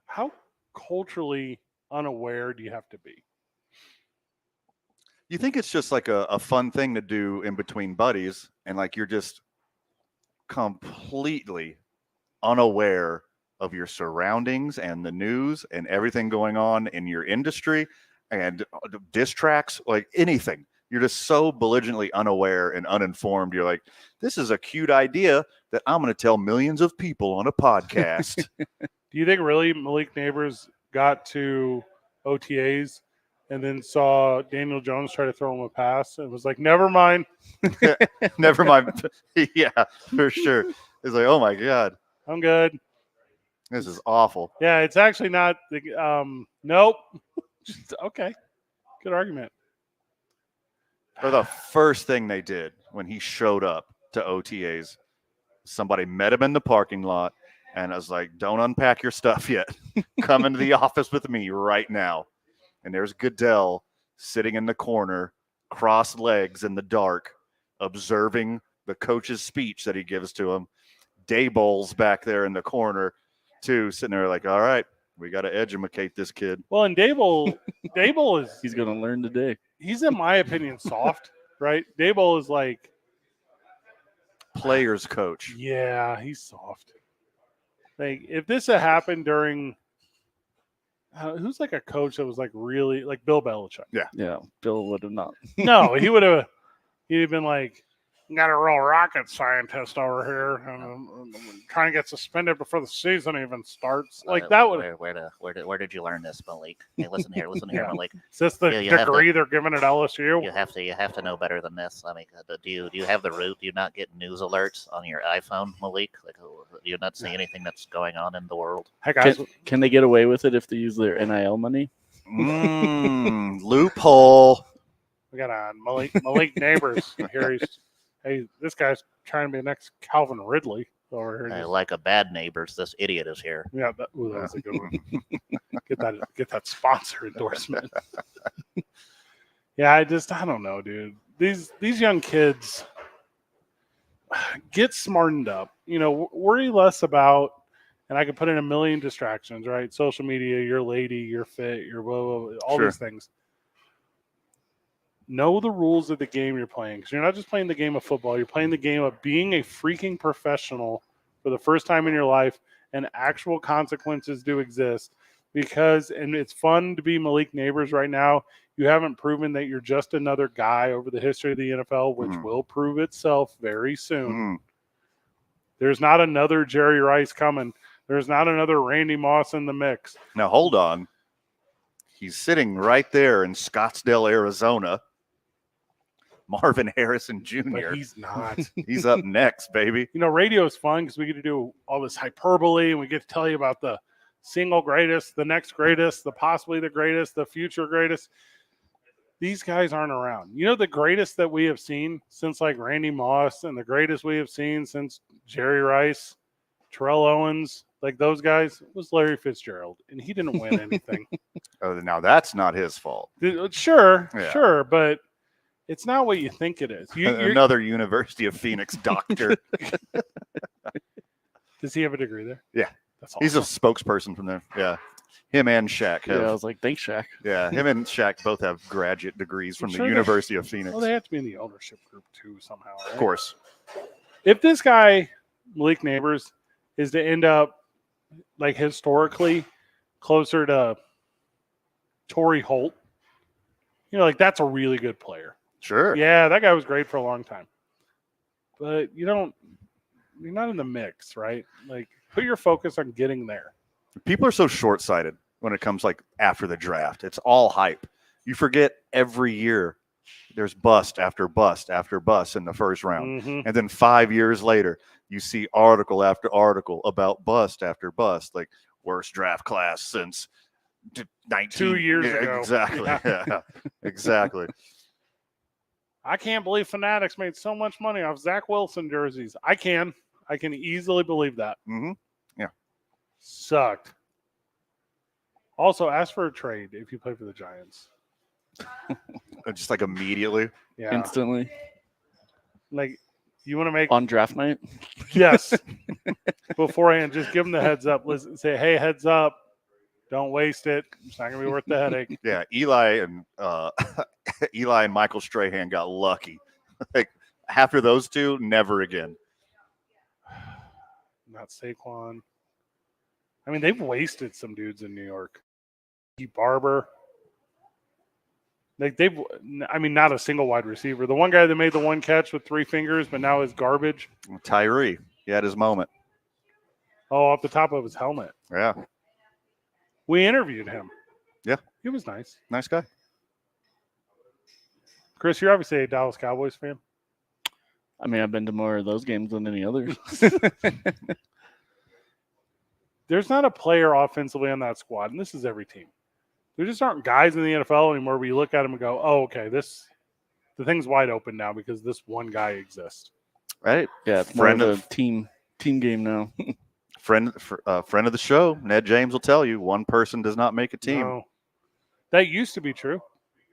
How culturally unaware do you have to be? You think it's just like a fun thing to do in between buddies, and like you're just completely unaware of your surroundings and the news and everything going on in your industry and diss tracks, like anything. You're just so belligerently unaware and uninformed. You're like, this is a cute idea that I'm going to tell millions of people on a podcast. Do you think really Malik Neighbors got to OTAs and then saw Daniel Jones try to throw him a pass and was like, never mind. Never mind. Yeah, for sure. It's like, oh my God. I'm good. This is awful. Yeah, it's actually not the nope. Okay. Good argument. Or the first thing they did when he showed up to OTAs, somebody met him in the parking lot and I was like, don't unpack your stuff yet. Come into the office with me right now. And there's Goodell sitting in the corner, crossed legs in the dark, observing the coach's speech that he gives to him. Dayball's back there in the corner, too, sitting there like, all right, we got to educate this kid. Well, and Dayball is... He's going to learn today. He's, in my opinion, soft, right? Dayball is like... Players coach. Yeah, he's soft. Like, if this had happened during... who's like a coach that was like really like Bill Belichick? Yeah. Bill would have not. No, he'd have been like, got a real rocket scientist over here, and trying to get suspended before the season even starts. Like that would. Where did you learn this, Malik? Hey, listen here, Malik. Is this the degree they're giving at LSU? You have to know better than this. I mean, do you have the root? Do you not get news alerts on your iPhone, Malik? Like, do you not see anything that's going on in the world? Hey guys, can they get away with it if they use their NIL money? Loophole. We got a Malik Neighbors here. Hey, this guy's trying to be the next Calvin Ridley over here. Like a bad neighbors, this idiot is here. Yeah, that was a good one. Get that sponsor endorsement. Yeah, I don't know, dude. These young kids get smartened up. You know, worry less about, and I could put in a million distractions, right? Social media, your lady, your fit, your blah, blah, blah, all these things. know the rules of the game you're playing, because you're not just playing the game of football. You're playing the game of being a freaking professional for the first time in your life, and actual consequences do exist. And it's fun to be Malik Neighbors right now. You haven't proven that you're just another guy over the history of the NFL, which will prove itself very soon. There's not another Jerry Rice coming. There's not another Randy Moss in the mix. Now, hold on. He's sitting right there in Scottsdale, Arizona. Marvin Harrison Jr. But he's not. He's up next, baby. You know, radio is fun because we get to do all this hyperbole, and we get to tell you about the single greatest, the next greatest, the possibly the greatest, the future greatest. These guys aren't around. You know, the greatest that we have seen since like Randy Moss, and the greatest we have seen since Jerry Rice, Terrell Owens, like those guys, was Larry Fitzgerald, and he didn't win anything. Oh, now that's not his fault. Sure, but it's not what you think it is. Another University of Phoenix doctor. Does he have a degree there? Yeah. That's awesome. He's a spokesperson from there. Yeah. Him and Shaq have. Yeah, I was like, thanks, Shaq. Yeah, him and Shaq both have graduate degrees from the University of Phoenix. Well, they have to be in the ownership group too somehow, right? Of course. If this guy, Malik Neighbors, is to end up like historically closer to Torrey Holt, you know, like that's a really good player. Sure. Yeah, that guy was great for a long time. But you're not in the mix, right? Like, put your focus on getting there. People are so short-sighted when it comes like after the draft. It's all hype. You forget every year there's bust after bust after bust in the first round. And then 5 years later, you see article after article about bust after bust, like worst draft class since 2 years ago. Exactly. Yeah, exactly. I can't believe Fanatics made so much money off Zach Wilson jerseys. I can easily believe that. Yeah. Sucked. Also, ask for a trade if you play for the Giants. Just like immediately. Yeah. Instantly. Like, you want to make on draft night? Yes. Beforehand, just give them the heads up. Listen, say, hey, heads up. Don't waste it. It's not gonna be worth the headache. Yeah, Eli and Michael Strahan got lucky. Like after those two, never again. Not Saquon. I mean, they've wasted some dudes in New York. Barber. Like not a single wide receiver. The one guy that made the one catch with 3 fingers, but now is garbage. Tyree. He had his moment. Oh, off the top of his helmet. Yeah. We interviewed him. Yeah. He was nice. Nice guy. Chris, you're obviously a Dallas Cowboys fan. I mean, I've been to more of those games than any others. There's not a player offensively on that squad, and this is every team. There just aren't guys in the NFL anymore where you look at them and go, oh, okay, the thing's wide open now because this one guy exists. Right? Yeah, it's more of a team game now. Friend of the show, Ned James will tell you, one person does not make a team. No. That used to be true.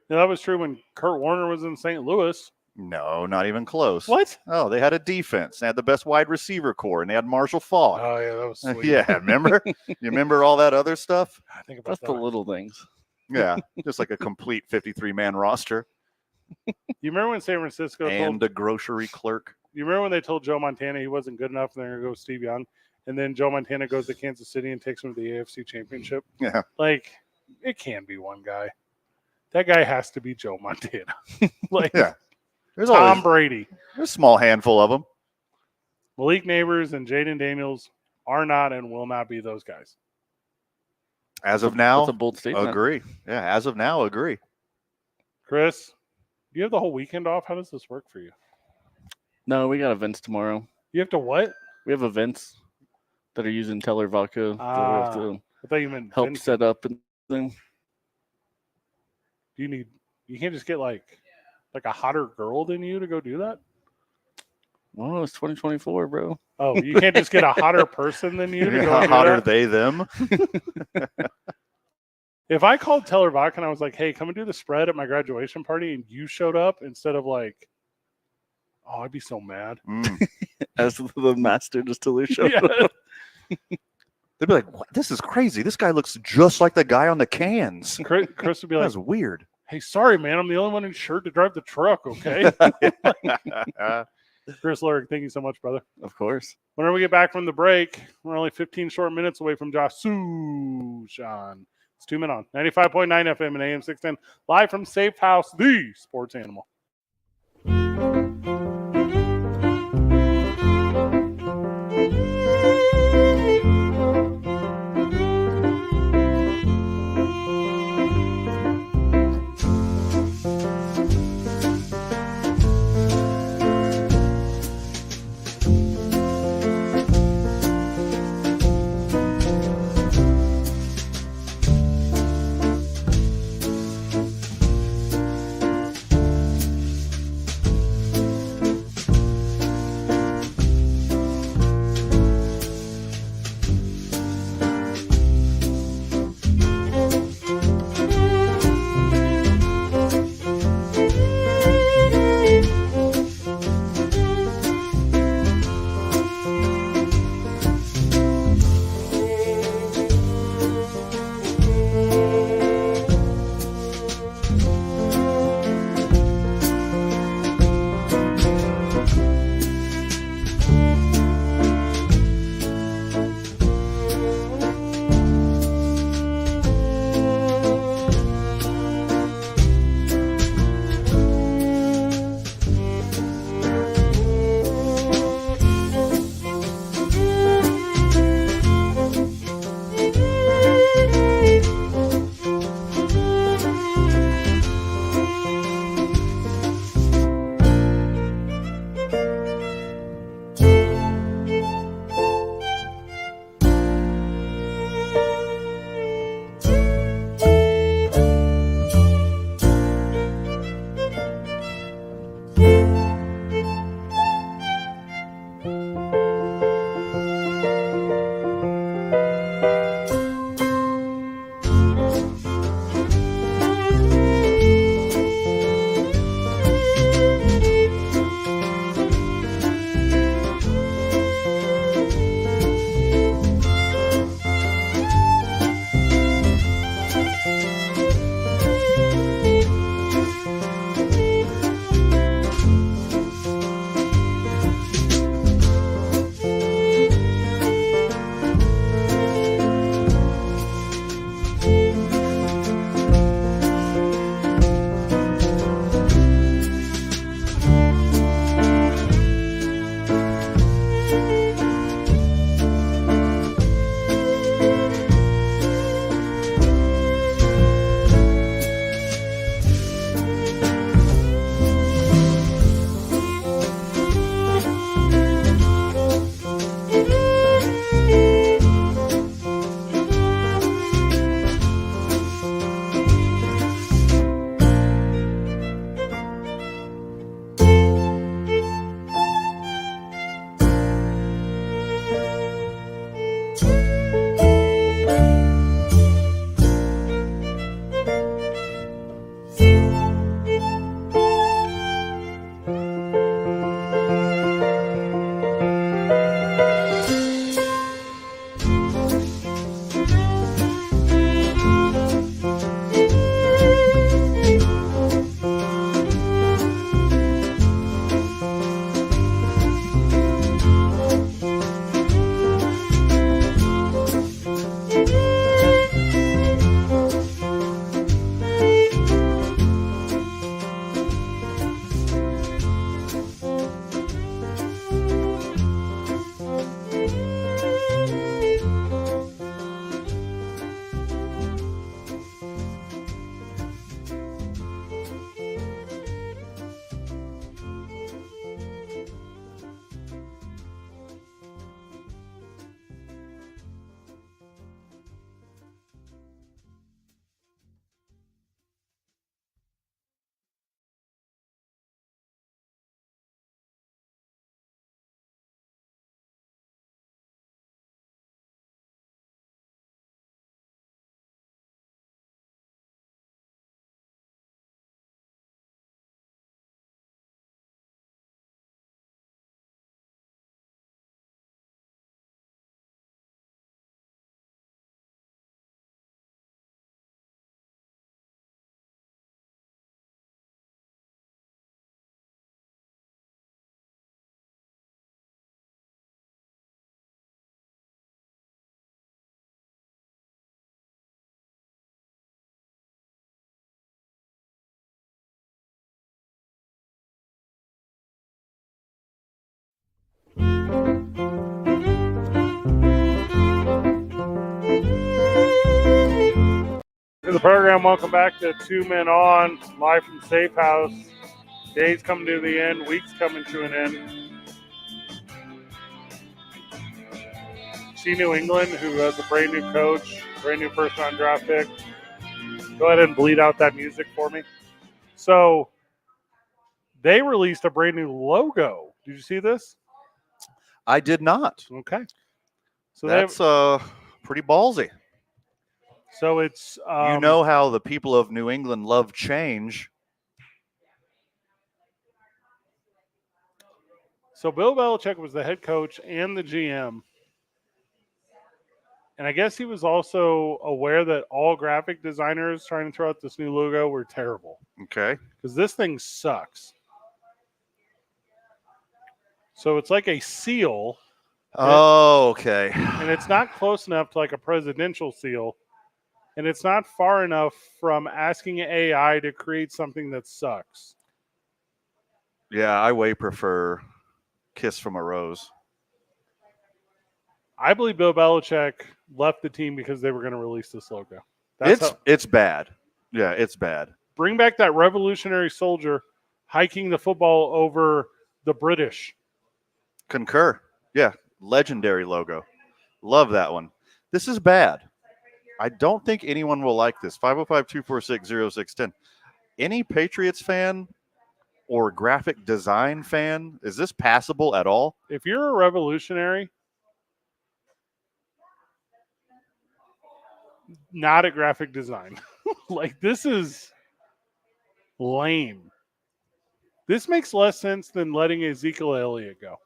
Now, that was true when Kurt Warner was in St. Louis. No, not even close. What? Oh, they had a defense. They had the best wide receiver core, and they had Marshall Faulk. Oh, yeah, that was sweet. Yeah, remember? You remember all that other stuff? I think about That's the little things. Yeah, just like a complete 53-man roster. You remember when San Francisco and a grocery clerk? You remember when they told Joe Montana he wasn't good enough and they're going to go Steve Young? And then Joe Montana goes to Kansas City and takes him to the AFC Championship. Yeah. Like, it can be one guy. That guy has to be Joe Montana. Like, yeah. There's Tom Brady. There's a small handful of them. Malik Neighbors and Jaden Daniels are not and will not be those guys. As of now, that's a bold statement. Agree. Yeah, as of now, agree. Chris, do you have the whole weekend off? How does this work for you? No, we got events tomorrow. You have to what? We have events that are using Teller vodka. I to thought you meant help Vincent. set up and thing. You can't just get like a hotter girl than you to go do that? Well, it's 2024, bro. Oh, you can't just get a hotter person than you to go do hotter that? they, them. If I called Teller Vodka and I was like, hey, come and do the spread at my graduation party, and you showed up instead of like, oh, I'd be so mad. As the master distiller showed up. They'd be like, what? This is crazy. This guy looks just like the guy on the cans. Chris would be like, that's weird. Hey, sorry, man. I'm the only one insured to drive the truck, okay? Chris Lurk, thank you so much, brother. Of course. Whenever we get back from the break, we're only 15 short minutes away from Josh Sushan. It's 2 Men On 95.9 FM and AM 610, live from Safe House, the sports animal. program. Welcome back to 2 Men On, live from Safe House. Day's coming to the end, week's coming to an end. See New England, who has a brand new coach, brand new first-round draft pick. Go ahead and bleed out that music for me. So they released a brand new logo. Did you see this? I did not. Okay. So that's pretty ballsy. So it's you know how the people of New England love change. So Bill Belichick was the head coach and the GM. And I guess he was also aware that all graphic designers trying to throw out this new logo were terrible. Okay. Because this thing sucks. So it's like a seal. Oh, okay. And it's not close enough to like a presidential seal. And it's not far enough from asking AI to create something that sucks. Yeah, I way prefer Kiss from a Rose. I believe Bill Belichick left the team because they were going to release this logo. It's bad. Yeah, it's bad. Bring back that revolutionary soldier hiking the football over the British. Concur. Yeah, legendary logo. Love that one. This is bad. I don't think anyone will like this. 505-246-0610. Any Patriots fan or graphic design fan, is this passable at all? If you're a revolutionary, not at graphic design. Like, this is lame. This makes less sense than letting Ezekiel Elliott go.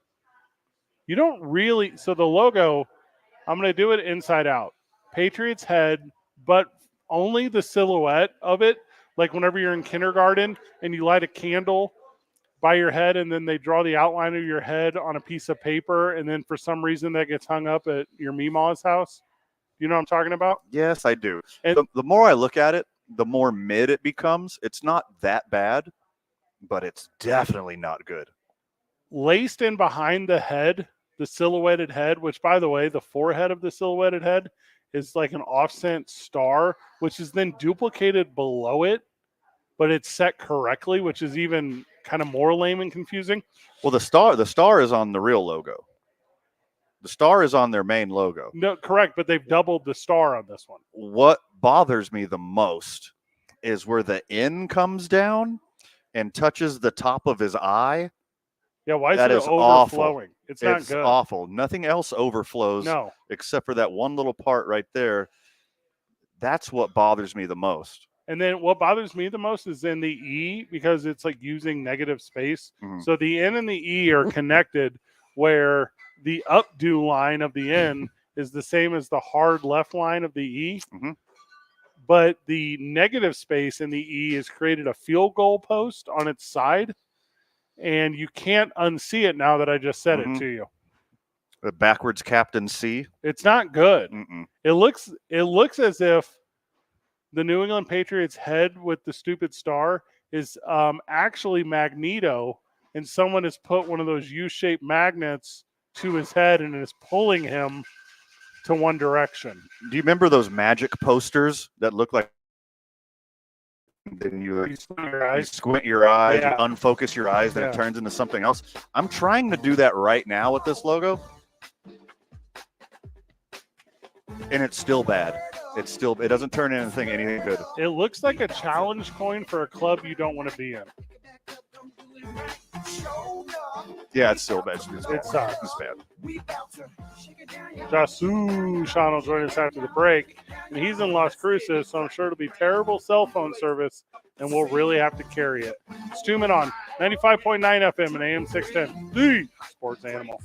You don't really... So the logo, I'm going to do it inside out. Patriots head, but only the silhouette of it. Like whenever you're in kindergarten and you light a candle by your head and then they draw the outline of your head on a piece of paper and then for some reason that gets hung up at your Meemaw's house. You know what I'm talking about? Yes, I do. And the more I look at it, the more mid it becomes. It's not that bad, but it's definitely not good. Laced in behind the head, the silhouetted head, which, by the way, the forehead of the silhouetted head is like an offset star, which is then duplicated below it, but it's set correctly, which is even kind of more lame and confusing. Well, the star is on the real logo. The star is on their main logo. No, correct, but they've doubled the star on this one. What bothers me the most is where the N comes down and touches the top of his eye. Yeah, why is that it overflowing? Awful. It's not good. It's awful. Nothing else overflows no. except for that one little part right there. That's what bothers me the most. And then what bothers me the most is in the E, because it's like using negative space. Mm-hmm. So the N and the E are connected, where the updo line of the N is the same as the hard left line of the E. Mm-hmm. But the negative space in the E has created a field goal post on its side. And you can't unsee it now that I just said it to you. The backwards Captain C. It's not good. Mm-mm. It looks as if the New England Patriots head with the stupid star is actually Magneto, and someone has put one of those U-shaped magnets to his head and is pulling him to one direction. Do you remember those magic posters that look like? Then you squint your eyes, yeah. You unfocus your eyes, then it turns into something else. I'm trying to do that right now with this logo, and it's still bad. It doesn't turn into anything good. It looks like a challenge coin for a club you don't want to be in. Yeah, it's still bad. It sucks. It's bad. Jasu Sean will join us after the break. And he's in Las Cruces, so I'm sure it'll be terrible cell phone service, and we'll really have to carry it. It's 2 Men On 95.9 FM and AM 610, the sports animal.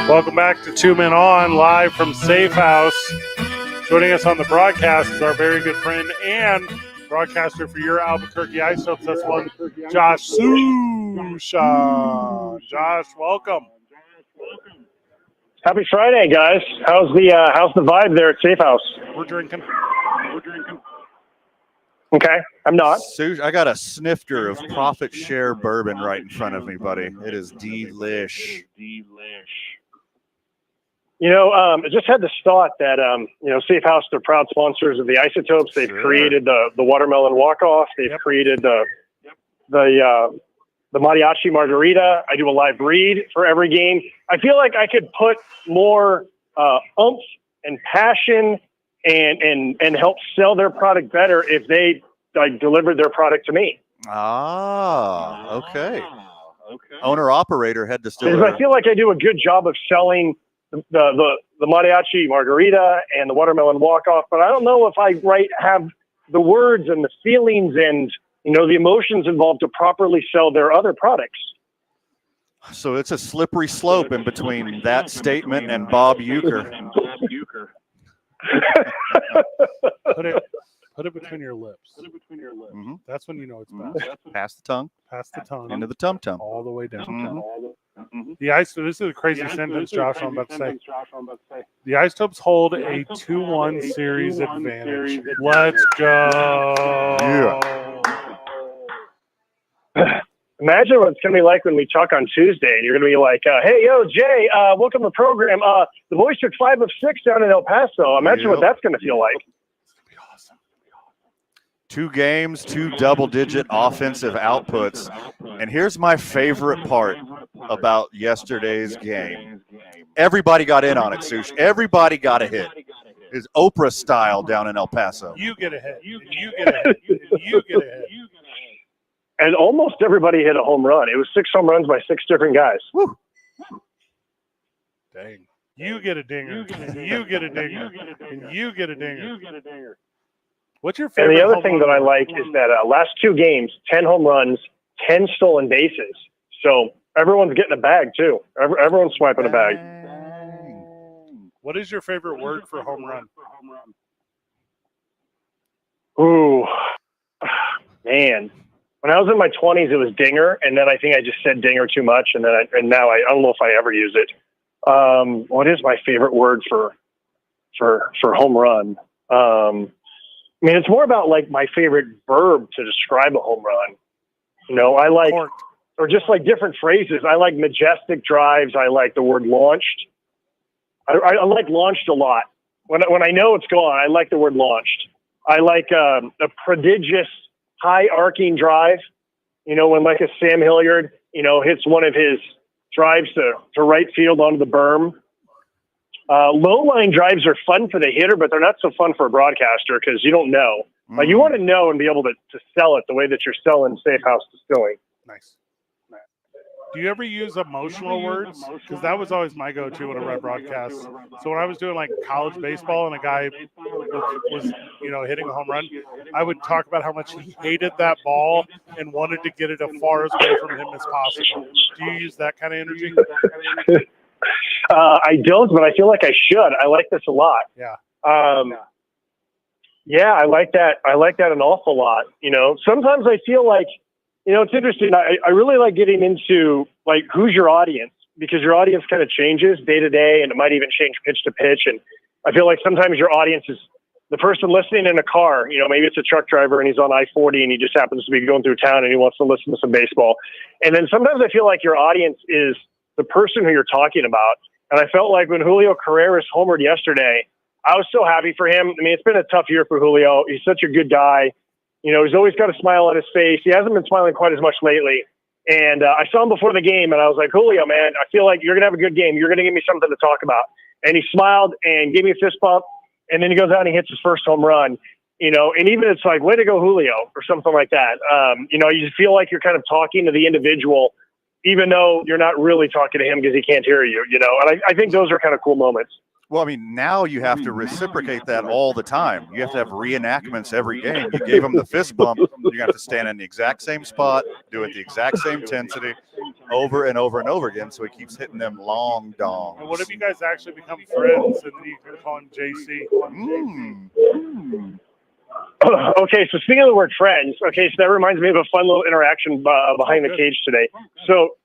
Welcome back to Two Men On, live from Safe House. Joining us on the broadcast is our very good friend and broadcaster for your Albuquerque Isotopes. That's one, Josh Sushan. Josh, welcome. Happy Friday, guys. How's the vibe there at Safe House? We're drinking. Okay, I'm not. I got a snifter of Profit Share bourbon right in front of me, buddy. It is delish. You know, I just had this thought that, Safe House, they're proud sponsors of the Isotopes. They've created the watermelon walk-off. They've created the mariachi margarita. I do a live read for every game. I feel like I could put more oomph and passion and help sell their product better if they delivered their product to me. Okay. Owner-operator head distiller. Because I feel like I do a good job of selling the mariachi margarita and the watermelon walk-off, but I don't know if I have the words and the feelings and the emotions involved to properly sell their other products. So it's a slippery slope in between that statement and Bob Euchre. Put it between your lips. Mm-hmm. That's when you know it's best. Pass the tongue. Pass the tongue. Into the tum-tum. All the way down. Mm-hmm. This is a crazy sentence, Josh, I'm about to say. The Isotopes hold a 2-1 series advantage. Let's go. Yeah. Imagine what it's going to be like when we talk on Tuesday and you're going to be like, hey, yo, Jay, welcome to the program. The boys took 5 of 6 down in El Paso. Imagine what that's going to feel like. 2 games, 2 double-digit offensive outputs. And here's my favorite part about yesterday's game. Everybody got in on it, Sush. Everybody got a hit. It's Oprah style down in El Paso. You get a hit. You get a hit. You get a hit. And almost everybody hit a home run. It was 6 home runs by 6 different guys. Woo. Dang. You get a dinger. You get a dinger. And you get a dinger. What's your favorite? And the other thing that I like is that last 2 games, 10 home runs, 10 stolen bases. So everyone's getting a bag too. Everyone's swiping a bag. What is your favorite word for home run? Ooh, man. When I was in my 20s, it was dinger, and then I think I just said dinger too much, and now I don't know if I ever use it. What is my favorite word for home run? I mean, it's more about like my favorite verb to describe a home run. I like, or just like different phrases. I like majestic drives. I like the word launched. I like launched a lot. When I know it's gone, I like the word launched. I like a prodigious high arcing drive. When like a Sam Hilliard, hits one of his drives to right field onto the berm. Low line drives are fun for the hitter, but they're not so fun for a broadcaster because you don't know. Like you want to know and be able to sell it the way that you're selling Safe House Distilling. Nice. Do you ever use emotional words? Because that was always my go-to when I read broadcasts. So when I was doing like college baseball and a guy was hitting a home run, I would talk about how much he hated that ball and wanted to get it as far away from him as possible. Do you use that kind of energy? I don't, but I feel like I should. I like this a lot. Yeah. Yeah, I like that. I like that an awful lot. Sometimes I feel like, it's interesting. I really like getting into like, who's your audience? Because your audience kind of changes day to day, and it might even change pitch to pitch. And I feel like sometimes your audience is the person listening in a car. Maybe it's a truck driver and he's on I-40 and he just happens to be going through town and he wants to listen to some baseball. And then sometimes I feel like your audience is the person who you're talking about. And I felt like when Julio Carreras homered yesterday, I was so happy for him. I mean, it's been a tough year for Julio. He's such a good guy. He's always got a smile on his face. He hasn't been smiling quite as much lately. And I saw him before the game, and I was like, Julio, man, I feel like you're going to have a good game. You're going to give me something to talk about. And he smiled and gave me a fist bump. And then he goes out and he hits his first home run. And even it's like, way to go, Julio, or something like that. You just feel like you're kind of talking to the individual, even though you're not really talking to him because he can't hear you, And I think those are kind of cool moments. Well, I mean, now you have to reciprocate that all the time. You have to have reenactments every game. You gave him the fist bump. You have to stand in the exact same spot, do it the exact same intensity, over and over and over again. So he keeps hitting them long dongs. And what if you guys actually become friends and you can call him JC? Okay, so speaking of the word friends, okay, so that reminds me of a fun little interaction behind the cage today. So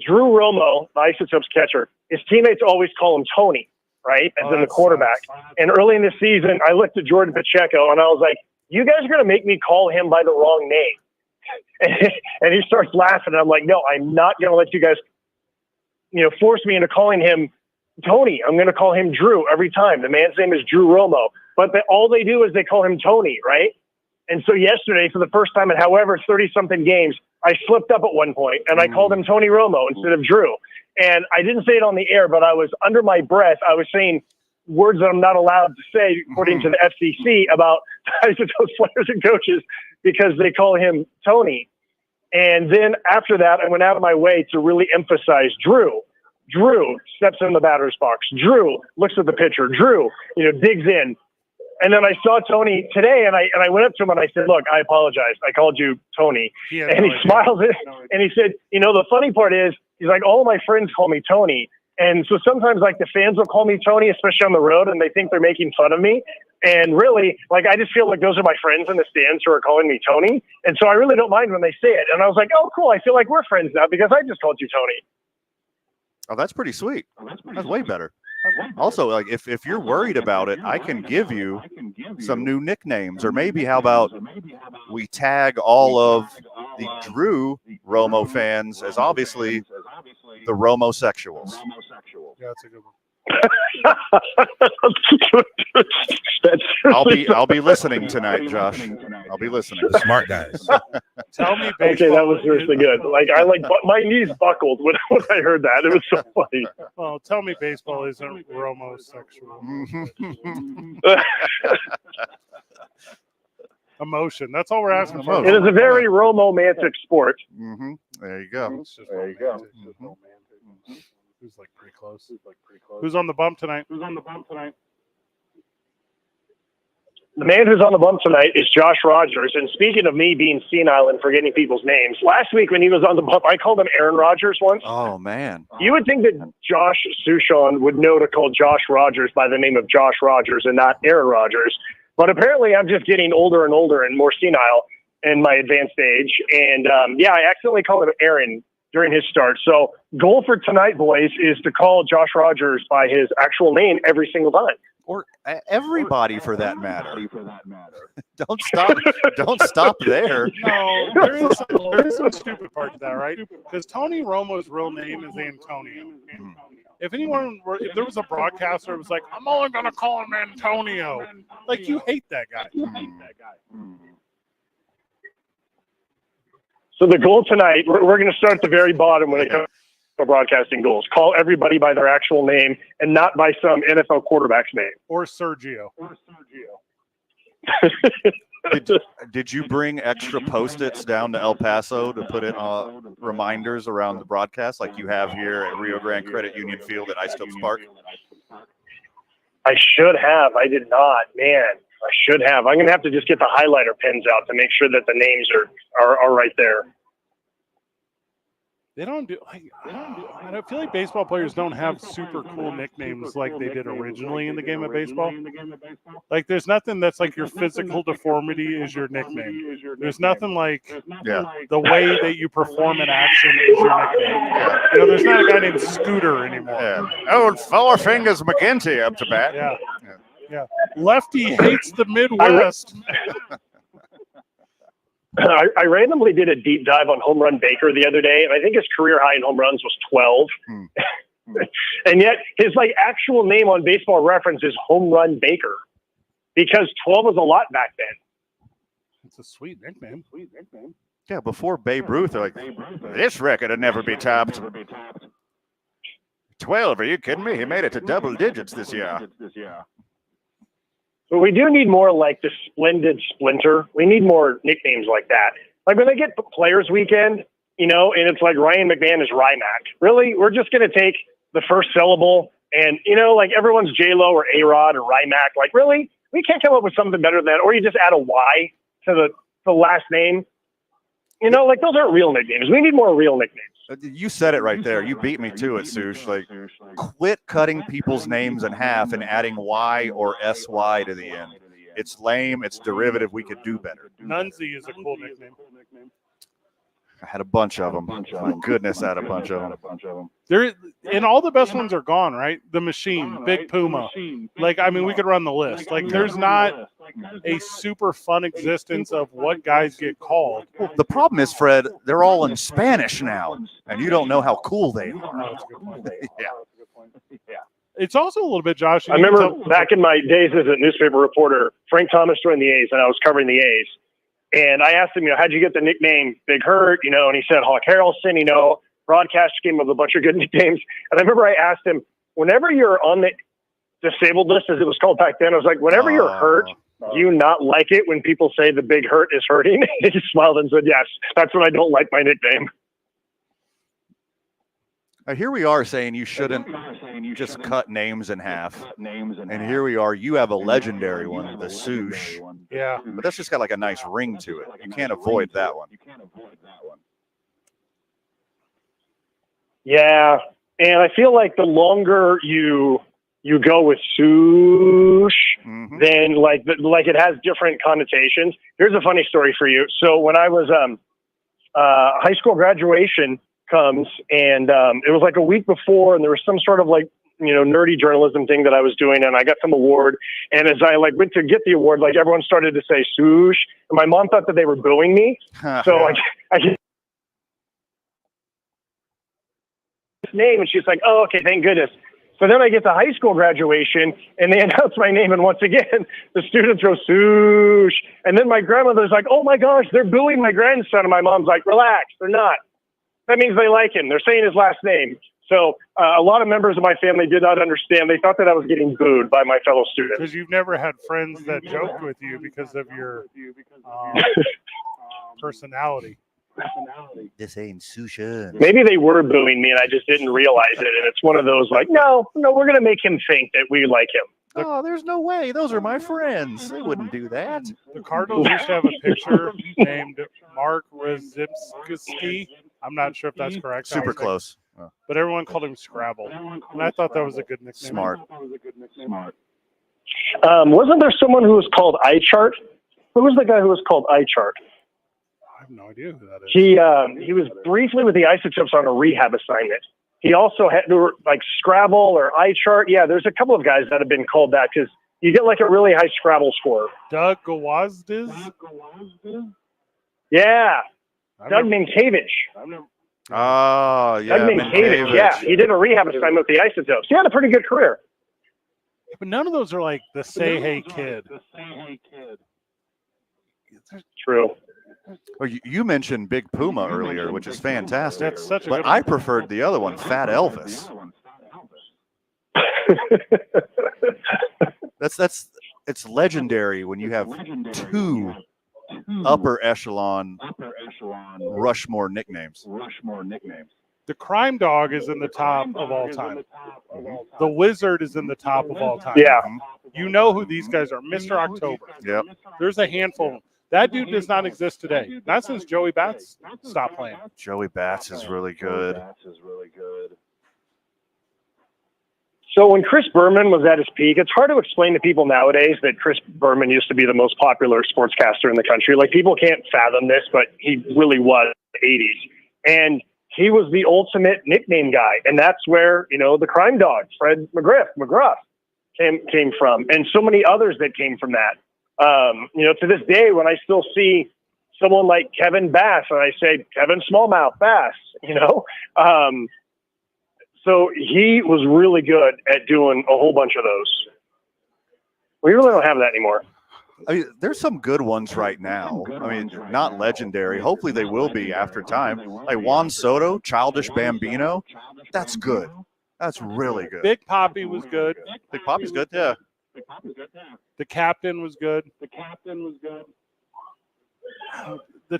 Drew Romo, the Isotopes catcher, his teammates always call him Tony, right, as in the quarterback. And early in the season, I looked at Jordan Pacheco, and I was like, you guys are going to make me call him by the wrong name. And he starts laughing, and I'm like, no, I'm not going to let you guys, force me into calling him Tony. I'm going to call him Drew every time. The man's name is Drew Romo. But all they do is they call him Tony, right? And so yesterday, for the first time in however 30-something games, I slipped up at one point, and I called him Tony Romo instead of Drew. And I didn't say it on the air, but I was under my breath. I was saying words that I'm not allowed to say, according to the FCC, about Isotopes players and coaches because they call him Tony. And then after that, I went out of my way to really emphasize Drew. Drew steps in the batter's box. Drew looks at the pitcher. Drew, digs in. And then I saw Tony today, and I went up to him and I said, "Look, I apologize. I called you Tony." And he smiled and he said, "The funny part is, he's like, all of my friends call me Tony, and so sometimes like the fans will call me Tony, especially on the road, and they think they're making fun of me. And really, like I just feel like those are my friends in the stands who are calling me Tony, and so I really don't mind when they say it." And I was like, "Oh, cool. I feel like we're friends now because I just called you Tony." Oh, that's pretty sweet. That's way better. Also, like if you're worried about it, I can give you some new nicknames, or maybe how about we tag all of the Drew Romo fans as obviously the Romosexuals. Yeah, that's a good one. I'll be listening tonight, Josh. I'll be listening. Smart guys. Tell me, okay, that was seriously good. Like my knees buckled when I heard that. It was so funny. Well, tell me, baseball isn't Romosexual. Emotion. That's all we're asking for. It is a very romantic sport. Mm-hmm. There you go. There you go. Who's like pretty close? Who's on the bump tonight? The man who's on the bump tonight is Josh Rogers. And speaking of me being senile and forgetting people's names, last week when he was on the bump, I called him Aaron Rodgers once. Oh, man. You would think that Josh Sushon would know to call Josh Rogers by the name of Josh Rogers and not Aaron Rodgers. But apparently I'm just getting older and older and more senile in my advanced age. And, I accidentally called him Aaron during his start. So goal for tonight, boys, is to call Josh Rogers by his actual name every single time. Or everybody for that matter. Don't stop there. No, there is some stupid part to that, right? Because Tony Romo's real name is Antonio. If there was a broadcaster who was like, "I'm only going to call him Antonio," like you hate that guy. So the goal tonight, we're going to start at the very bottom when it comes to broadcasting goals. Call everybody by their actual name and not by some NFL quarterback's name. Or Sergio. Did you bring extra Post-its down to El Paso to put in reminders around the broadcast like you have here at Rio Grande Credit Union Field at Isotopes Park? I should have. I did not. Man, I should have. I'm going to have to just get the highlighter pens out to make sure that the names are right there. They don't do. I feel like baseball players don't have super cool nicknames like they did originally in the game of baseball. Like, there's nothing that's like your physical deformity is your nickname. There's nothing like the way that you perform an action is your nickname. There's not a guy named Scooter anymore. Yeah. Old Four Fingers McGinty up to bat. Yeah. Lefty hates the Midwest. I randomly did a deep dive on Home Run Baker the other day, and I think his career high in home runs was 12. And yet his actual name on Baseball Reference is Home Run Baker because 12 was a lot back then. It's a sweet nickname. Yeah, before Babe Ruth, they're like, this record would never be topped. 12, are you kidding me? He made it to double digits this year. But we do need more like the Splendid Splinter. We need more nicknames like that. Like when they get Players Weekend, and it's like Ryan McMahon is Rymac. Really? We're just going to take the first syllable And, like everyone's J-Lo or A-Rod or Rymac. Like, really? We can't come up with something better than that. Or you just add a Y to the last name. Like those aren't real nicknames. We need more real nicknames. You said it right there. You beat me to it, Sush. Like, quit cutting people's names in half and adding Y or SY to the end. It's lame. It's derivative. We could do better. Nunzi is a cool nickname. I had a bunch of them. My goodness, I had a bunch of them. And all the best ones are gone, right? The Machine, Big Puma. Like, I mean, we could run the list. Like, there's not a super fun existence of what guys get called. Well, the problem is, Fred, they're all in Spanish now, and you don't know how cool they are. Yeah. It's also a little bit, Josh. I remember back in my days as a newspaper reporter, Frank Thomas joined the A's, and I was covering the A's. And I asked him, how'd you get the nickname Big Hurt? And he said Hawk Harrelson, broadcast came with a bunch of good nicknames. And I remember I asked him, whenever you're on the disabled list, as it was called back then, I was like, whenever you're hurt, do you not like it when people say the Big Hurt is hurting? He smiled and said, yes, that's when I don't like my nickname. Here we are saying you shouldn't just cut names in half. And here we are. You have a legendary one, the Sush. Yeah. But that's just got like a nice ring to it. You can't avoid that one. Yeah. And I feel like the longer you go with Sush, then like it has different connotations. Here's a funny story for you. So when I was high school graduation comes, and it was like a week before, and there was some sort of like nerdy journalism thing that I was doing, and I got some award. And as I went to get the award, like everyone started to say Sush, and my mom thought that they were booing me. So I get this name, and she's like, "Oh, okay, thank goodness." So then I get to high school graduation, and they announce my name, and once again, the students go Sush, and then my grandmother's like, "Oh my gosh, they're booing my grandson," and my mom's like, "Relax, they're not. That means they like him. They're saying his last name." So a lot of members of my family did not understand. They thought that I was getting booed by my fellow students. Because you've never had friends that joked with you because of your personality. This ain't Susha. Maybe they were booing me and I just didn't realize it. And it's one of those like, no, we're going to make him think that we like him. Oh, there's no way. Those are my friends. They wouldn't do that. The Cardinals used to have a pitcher named Mark Rozimski. I'm not sure if that's correct. Super close. But everyone called him Scrabble. And I thought that was a good nickname. Smart. Wasn't there someone who was called iChart? Who was the guy who was called iChart? I have no idea who that is. He was briefly with the Isotopes on a rehab assignment. He also had like Scrabble or iChart. Yeah, there's a couple of guys that have been called that because you get like a really high Scrabble score. Doug Gawazdiz? Yeah. Doug Minkiewicz. Oh, yeah. Doug Minkiewicz. Yeah, he did a rehab assignment with the Isotopes. He had a pretty good career. But none of those are like the Say Hey Kid. True. Well, you mentioned Big Puma earlier, which is fantastic. That's such a but good I one. preferred the other one, Fat Elvis. It's legendary when you have two upper echelon Rushmore nicknames. The Crime Dog is in the top of all time. The Wizard is in the top of all time. Yeah. You know who these guys are. Mr. October. Yep. There's a handful of them. That dude does not exist today. Not since Joey Bats stopped playing. Joey Bats is really good. So when Chris Berman was at his peak, it's hard to explain to people nowadays that Chris Berman used to be the most popular sportscaster in the country. Like, people can't fathom this, but he really was in the 80s. And he was the ultimate nickname guy. And that's where, the Crime Dog, Fred McGruff came from. And so many others that came from that. To this day, when I still see someone like Kevin Bass, and I say Kevin Smallmouth Bass, so he was really good at doing a whole bunch of those. We really don't have that anymore. I mean, there's some good ones right now. I mean, not legendary. Hopefully they will be after time. Like Juan Soto, Childish Bambino. That's good. That's really good. Big Poppy was good. Big Poppy's good, yeah. The Captain was good.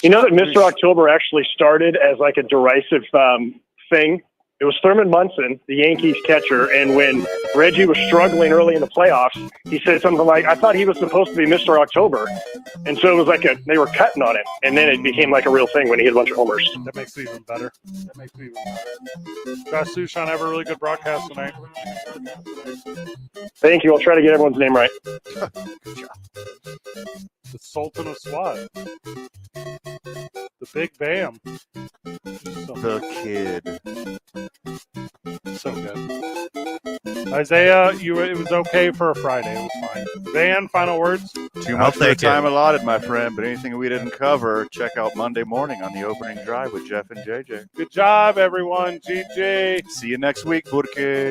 You know that Mr. October actually started as like a derisive thing It was Thurman Munson, the Yankees catcher, and when Reggie was struggling early in the playoffs, he said something like, I thought he was supposed to be Mr. October. And so it was like they were cutting on him, and then it became like a real thing when he hit a bunch of homers. That makes it even better. Josh Sushan, have a really good broadcast tonight. Thank you. I'll try to get everyone's name right. Good job. The Sultan of SWAT. The Big Bam. The kid. So good. Isaiah, it was okay for a Friday. It was fine. Van, final words? Too much for the time allotted, my friend, but anything we didn't cover, check out Monday morning on the opening drive with Jeff and JJ. Good job, everyone. GG. See you next week, porque.